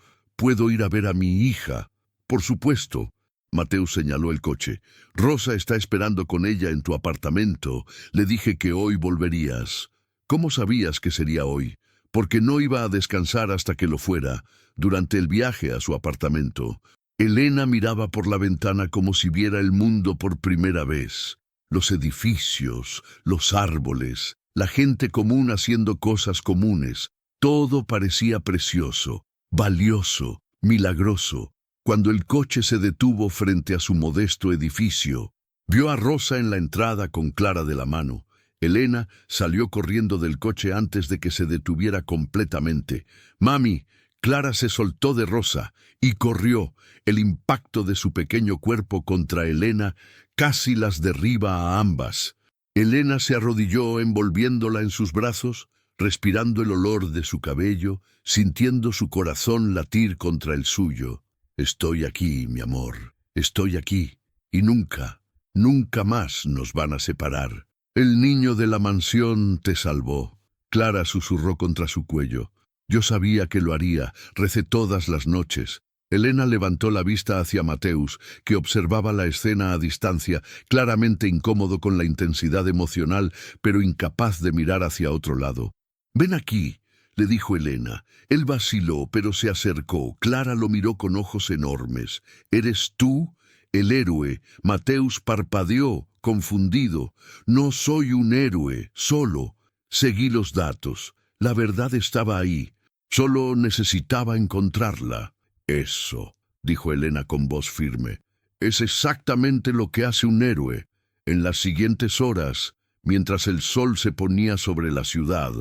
ir a ver a mi hija. Por supuesto. Mateus señaló el coche. Rosa está esperando con ella en tu apartamento. Le dije que hoy volverías. ¿Cómo sabías que sería hoy? Porque no iba a descansar hasta que lo fuera, durante el viaje a su apartamento. Elena miraba por la ventana como si viera el mundo por primera vez. Los edificios, los árboles, la gente común haciendo cosas comunes. Todo parecía precioso, valioso, milagroso. Cuando el coche se detuvo frente a su modesto edificio, vio a Rosa en la entrada con Clara de la mano. Elena salió corriendo del coche antes de que se detuviera completamente. «Mami». Clara se soltó de Rosa y corrió. El impacto de su pequeño cuerpo contra Elena casi las derriba a ambas. Elena se arrodilló envolviéndola en sus brazos, respirando el olor de su cabello, sintiendo su corazón latir contra el suyo. «Estoy aquí, mi amor, estoy aquí, y nunca, nunca más nos van a separar. El niño de la mansión te salvó». Clara susurró contra su cuello. «Yo sabía que lo haría, recé todas las noches». Elena levantó la vista hacia Mateus, que observaba la escena a distancia, claramente incómodo con la intensidad emocional, pero incapaz de mirar hacia otro lado. «Ven aquí», le dijo Elena. Él vaciló, pero se acercó. Clara lo miró con ojos enormes. «¿Eres tú?» El héroe. Mateus parpadeó, confundido. «No soy un héroe, solo». Seguí los datos. La verdad estaba ahí. Solo necesitaba encontrarla. «Eso», dijo Elena con voz firme, «es exactamente lo que hace un héroe». En las siguientes horas, mientras el sol se ponía sobre la ciudad,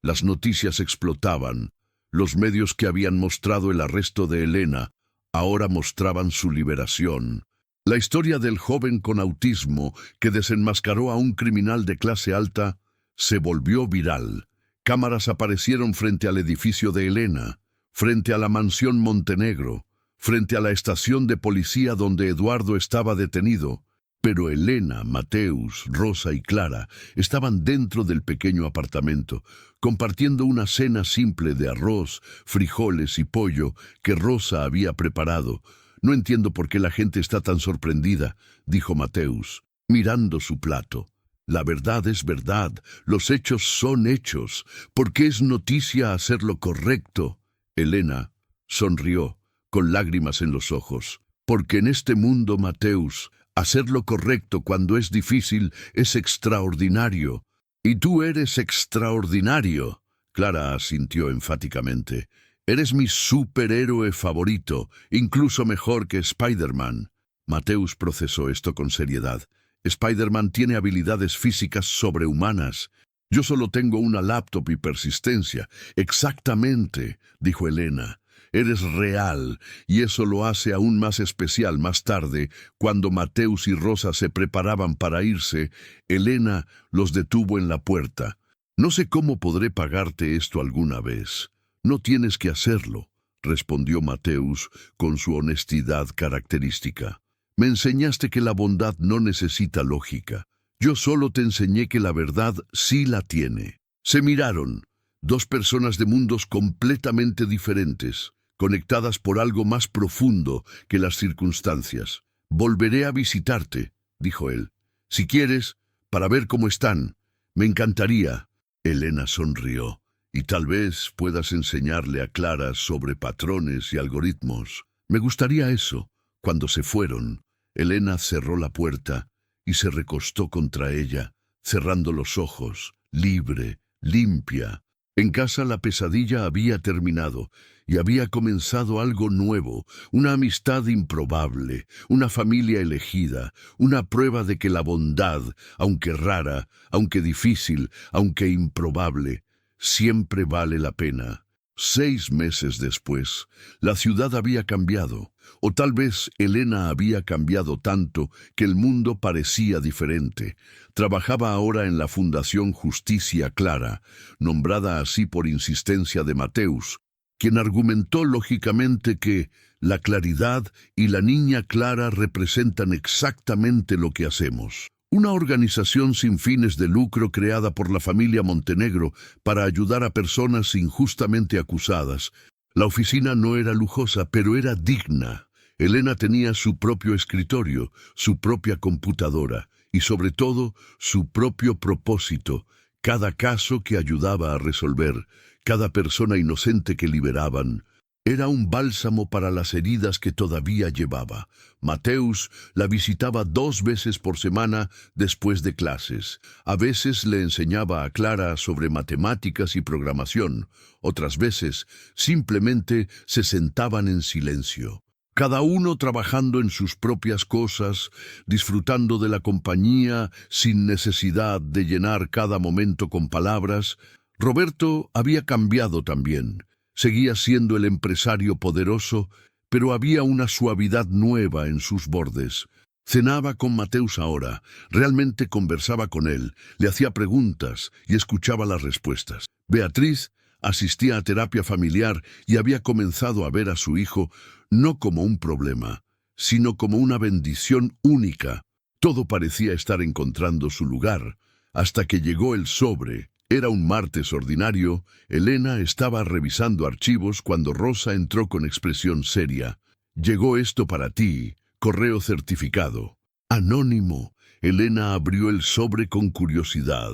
las noticias explotaban. Los medios que habían mostrado el arresto de Elena ahora mostraban su liberación. La historia del joven con autismo que desenmascaró a un criminal de clase alta se volvió viral. Cámaras aparecieron frente al edificio de Elena, frente a la mansión Montenegro, frente a la estación de policía donde Eduardo estaba detenido. Pero Elena, Mateus, Rosa y Clara estaban dentro del pequeño apartamento, compartiendo una cena simple de arroz, frijoles y pollo que Rosa había preparado. «No entiendo por qué la gente está tan sorprendida», dijo Mateus, mirando su plato. «La verdad es verdad, los hechos son hechos. ¿Por qué es noticia hacer lo correcto?» Elena sonrió, con lágrimas en los ojos. «Porque en este mundo, Mateus, hacer lo correcto cuando es difícil es extraordinario. Y tú eres extraordinario». Clara asintió enfáticamente. «Eres mi superhéroe favorito, incluso mejor que Spider-Man». Mateus procesó esto con seriedad. «Spider-Man tiene habilidades físicas sobrehumanas. Yo solo tengo una laptop y persistencia». «Exactamente», dijo Elena. «Eres real, y eso lo hace aún más especial». Más tarde, cuando Mateus y Rosa se preparaban para irse, Elena los detuvo en la puerta. «No sé cómo podré pagarte esto alguna vez». «No tienes que hacerlo», respondió Mateus con su honestidad característica. «Me enseñaste que la bondad no necesita lógica. Yo solo te enseñé que la verdad sí la tiene». Se miraron, dos personas de mundos completamente diferentes, conectadas por algo más profundo que las circunstancias. «Volveré a visitarte», dijo él. «Si quieres, para ver cómo están. Me encantaría». Elena sonrió. «Y tal vez puedas enseñarle a Clara sobre patrones y algoritmos». «Me gustaría eso». Cuando se fueron, Elena cerró la puerta y se recostó contra ella, cerrando los ojos, libre, limpia. En casa la pesadilla había terminado y había comenzado algo nuevo, una amistad improbable, una familia elegida, una prueba de que la bondad, aunque rara, aunque difícil, aunque improbable, siempre vale la pena. 6 meses después, la ciudad había cambiado, o tal vez Elena había cambiado tanto que el mundo parecía diferente. Trabajaba ahora en la Fundación Justicia Clara, nombrada así por insistencia de Mateus, quien argumentó lógicamente que la claridad y la niña Clara representan exactamente lo que hacemos. Una organización sin fines de lucro creada por la familia Montenegro para ayudar a personas injustamente acusadas. La oficina no era lujosa, pero era digna. Elena tenía su propio escritorio, su propia computadora y sobre todo su propio propósito. Cada caso que ayudaba a resolver, cada persona inocente que liberaban, era un bálsamo para las heridas que todavía llevaba. Mateus la visitaba 2 veces por semana después de clases. A veces le enseñaba a Clara sobre matemáticas y programación. Otras veces simplemente se sentaban en silencio, cada uno trabajando en sus propias cosas, disfrutando de la compañía sin necesidad de llenar cada momento con palabras. Roberto había cambiado también. Seguía siendo el empresario poderoso, pero había una suavidad nueva en sus bordes. Cenaba con Mateus ahora, realmente conversaba con él, le hacía preguntas y escuchaba las respuestas. Beatriz asistía a terapia familiar y había comenzado a ver a su hijo no como un problema, sino como una bendición única. Todo parecía estar encontrando su lugar, hasta que llegó el sobre. Era un martes ordinario. Elena estaba revisando archivos cuando Rosa entró con expresión seria. «Llegó esto para ti, correo certificado». Anónimo. Elena abrió el sobre con curiosidad.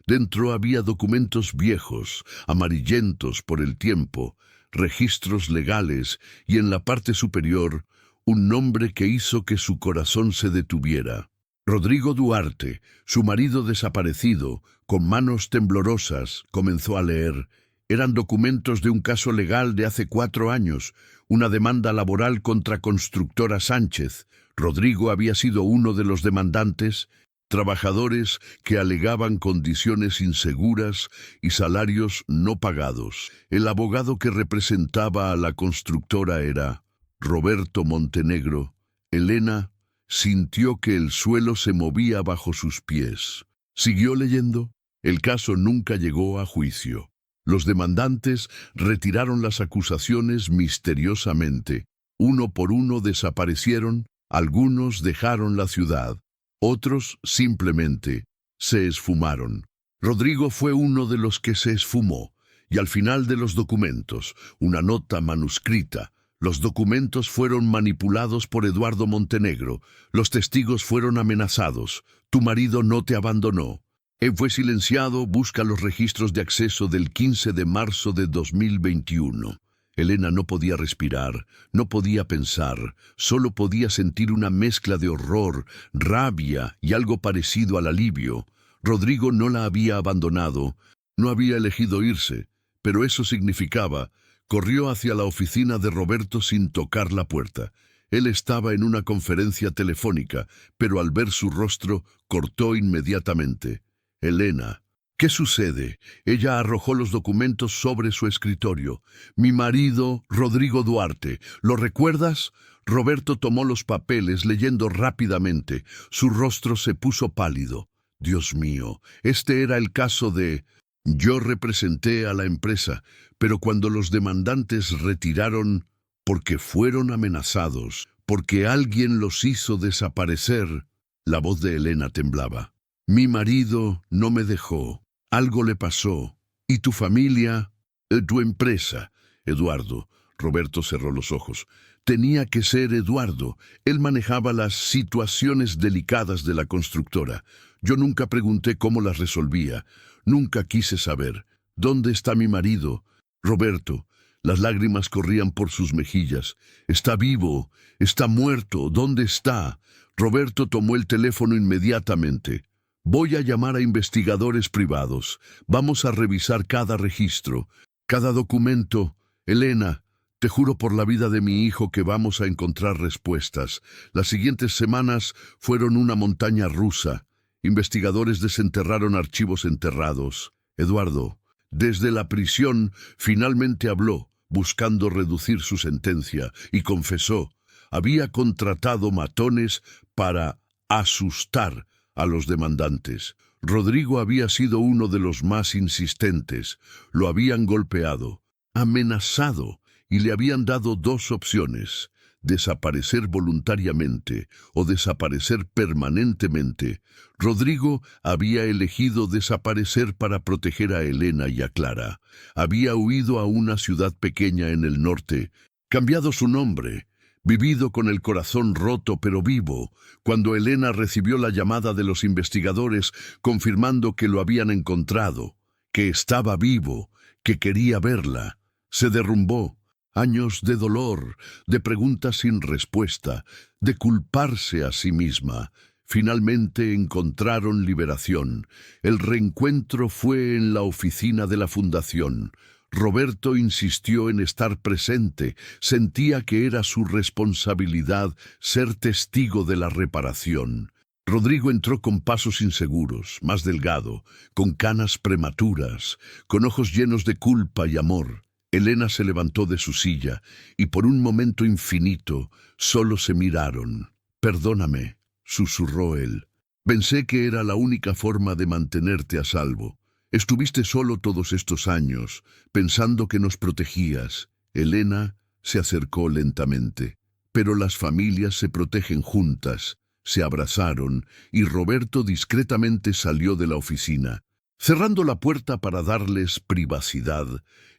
Dentro había documentos viejos, amarillentos por el tiempo, registros legales y en la parte superior un nombre que hizo que su corazón se detuviera. Rodrigo Duarte, su marido desaparecido, con manos temblorosas, comenzó a leer. Eran documentos de un caso legal de hace 4 años, una demanda laboral contra Constructora Sánchez. Rodrigo había sido uno de los demandantes, trabajadores que alegaban condiciones inseguras y salarios no pagados. El abogado que representaba a la constructora era Roberto Montenegro. Elena sintió que el suelo se movía bajo sus pies. Siguió leyendo. El caso nunca llegó a juicio. Los demandantes retiraron las acusaciones misteriosamente. Uno por uno desaparecieron, algunos dejaron la ciudad, otros simplemente se esfumaron. Rodrigo fue uno de los que se esfumó, y al final de los documentos, una nota manuscrita. Los documentos fueron manipulados por Eduardo Montenegro. Los testigos fueron amenazados. Tu marido no te abandonó. Él fue silenciado. Busca los registros de acceso del 15 de marzo de 2021. Elena no podía respirar, no podía pensar, solo podía sentir una mezcla de horror, rabia y algo parecido al alivio. Rodrigo no la había abandonado, no había elegido irse, pero eso significaba. Corrió hacia la oficina de Roberto sin tocar la puerta. Él estaba en una conferencia telefónica, pero al ver su rostro, cortó inmediatamente. Elena. ¿Qué sucede? Ella arrojó los documentos sobre su escritorio. Mi marido, Rodrigo Duarte. ¿Lo recuerdas? Roberto tomó los papeles leyendo rápidamente. Su rostro se puso pálido. Dios mío, este era el caso de... Yo representé a la empresa, pero cuando los demandantes retiraron, porque fueron amenazados, porque alguien los hizo desaparecer, la voz de Elena temblaba. Mi marido no me dejó. Algo le pasó. ¿Y tu familia? Tu empresa. Eduardo. Roberto cerró los ojos. Tenía que ser Eduardo. Él manejaba las situaciones delicadas de la constructora. Yo nunca pregunté cómo las resolvía. Nunca quise saber. ¿Dónde está mi marido? Roberto. Las lágrimas corrían por sus mejillas. Está vivo. Está muerto. ¿Dónde está? Roberto tomó el teléfono inmediatamente. Voy a llamar a investigadores privados. Vamos a revisar cada registro, cada documento. Elena, te juro por la vida de mi hijo que vamos a encontrar respuestas. Las siguientes semanas fueron una montaña rusa. Investigadores desenterraron archivos enterrados. Eduardo, Desde la prisión finalmente habló, buscando reducir su sentencia, y confesó: había contratado matones para asustar a los demandantes. Rodrigo había sido uno de los más insistentes. Lo habían golpeado, amenazado, y le habían dado dos opciones: desaparecer voluntariamente o desaparecer permanentemente. Rodrigo había elegido desaparecer para proteger a Elena y a Clara. Había huido a una ciudad pequeña en el norte, cambiado su nombre, vivido con el corazón roto pero vivo, cuando Elena recibió la llamada de los investigadores confirmando que lo habían encontrado, que estaba vivo, que quería verla. Se derrumbó. Años de dolor, de preguntas sin respuesta, de culparse a sí misma. Finalmente encontraron liberación. El reencuentro fue en la oficina de la fundación. Roberto insistió en estar presente. Sentía que era su responsabilidad ser testigo de la reparación. Rodrigo entró con pasos inseguros, más delgado, con canas prematuras, con ojos llenos de culpa y amor. Elena se levantó de su silla y por un momento infinito solo se miraron. «Perdóname», susurró él. «Pensé que era la única forma de mantenerte a salvo. Estuviste solo todos estos años, pensando que nos protegías». Elena se acercó lentamente. «Pero las familias se protegen juntas». Se abrazaron y Roberto discretamente salió de la oficina. Cerrando la puerta para darles privacidad,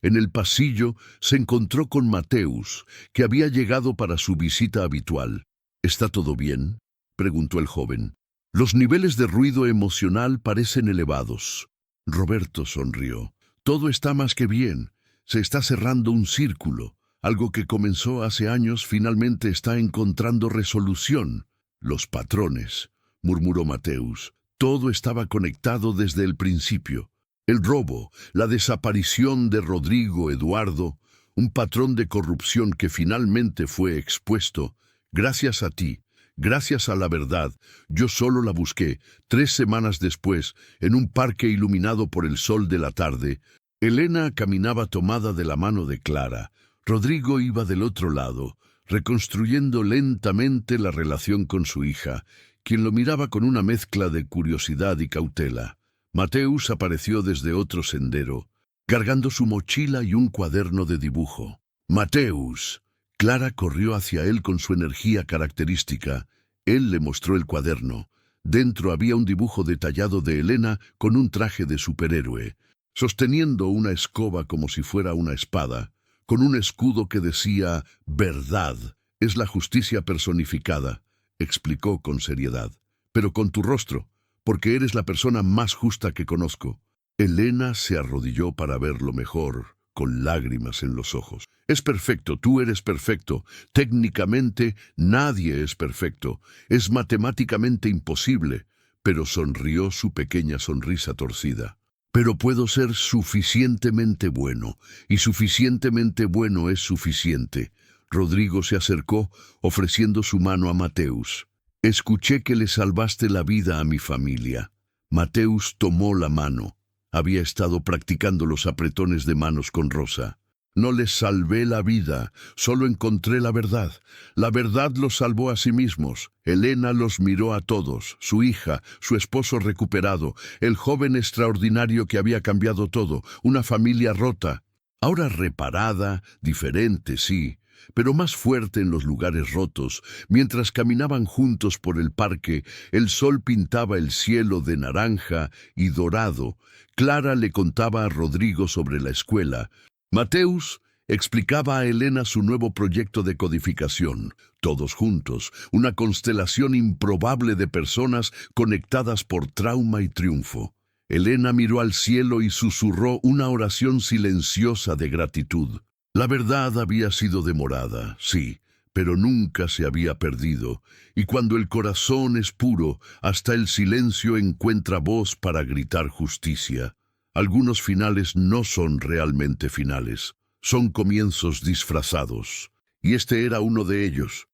en el pasillo se encontró con Mateus, que había llegado para su visita habitual. «¿Está todo bien?», preguntó el joven. «Los niveles de ruido emocional parecen elevados». Roberto sonrió. «Todo está más que bien. Se está cerrando un círculo. Algo que comenzó hace años finalmente está encontrando resolución». «Los patrones», murmuró Mateus. «Todo estaba conectado desde el principio. El robo, la desaparición de Rodrigo Eduardo, un patrón de corrupción que finalmente fue expuesto. Gracias a ti, gracias a la verdad, yo solo la busqué. 3 semanas después, en un parque iluminado por el sol de la tarde, Elena caminaba tomada de la mano de Clara. Rodrigo iba del otro lado, reconstruyendo lentamente la relación con su hija, quien lo miraba con una mezcla de curiosidad y cautela. Mateus apareció desde otro sendero, cargando su mochila y un cuaderno de dibujo. «Mateus». Clara corrió hacia él con su energía característica. Él le mostró el cuaderno. Dentro había un dibujo detallado de Elena con un traje de superhéroe, sosteniendo una escoba como si fuera una espada, con un escudo que decía «Verdad, es la justicia personificada», explicó con seriedad. «Pero con tu rostro, porque eres la persona más justa que conozco». Elena se arrodilló para verlo mejor, con lágrimas en los ojos. «Es perfecto, tú eres perfecto. Técnicamente nadie es perfecto. Es matemáticamente imposible». Pero sonrió su pequeña sonrisa torcida. «Pero puedo ser suficientemente bueno, y suficientemente bueno es suficiente». Rodrigo se acercó, ofreciendo su mano a Mateus. «Escuché que le salvaste la vida a mi familia». Mateus tomó la mano. Había estado practicando los apretones de manos con Rosa. «No les salvé la vida, solo encontré la verdad. La verdad los salvó a sí mismos». Elena los miró a todos, su hija, su esposo recuperado, el joven extraordinario que había cambiado todo, una familia rota, ahora reparada, diferente, sí, pero más fuerte en los lugares rotos. Mientras caminaban juntos por el parque, el sol pintaba el cielo de naranja y dorado. Clara le contaba a Rodrigo sobre la escuela. Mateus explicaba a Elena su nuevo proyecto de codificación. Todos juntos, una constelación improbable de personas conectadas por trauma y triunfo. Elena miró al cielo y susurró una oración silenciosa de gratitud. La verdad había sido demorada, sí, pero nunca se había perdido, y cuando el corazón es puro, hasta el silencio encuentra voz para gritar justicia. Algunos finales no son realmente finales, son comienzos disfrazados, y este era uno de ellos.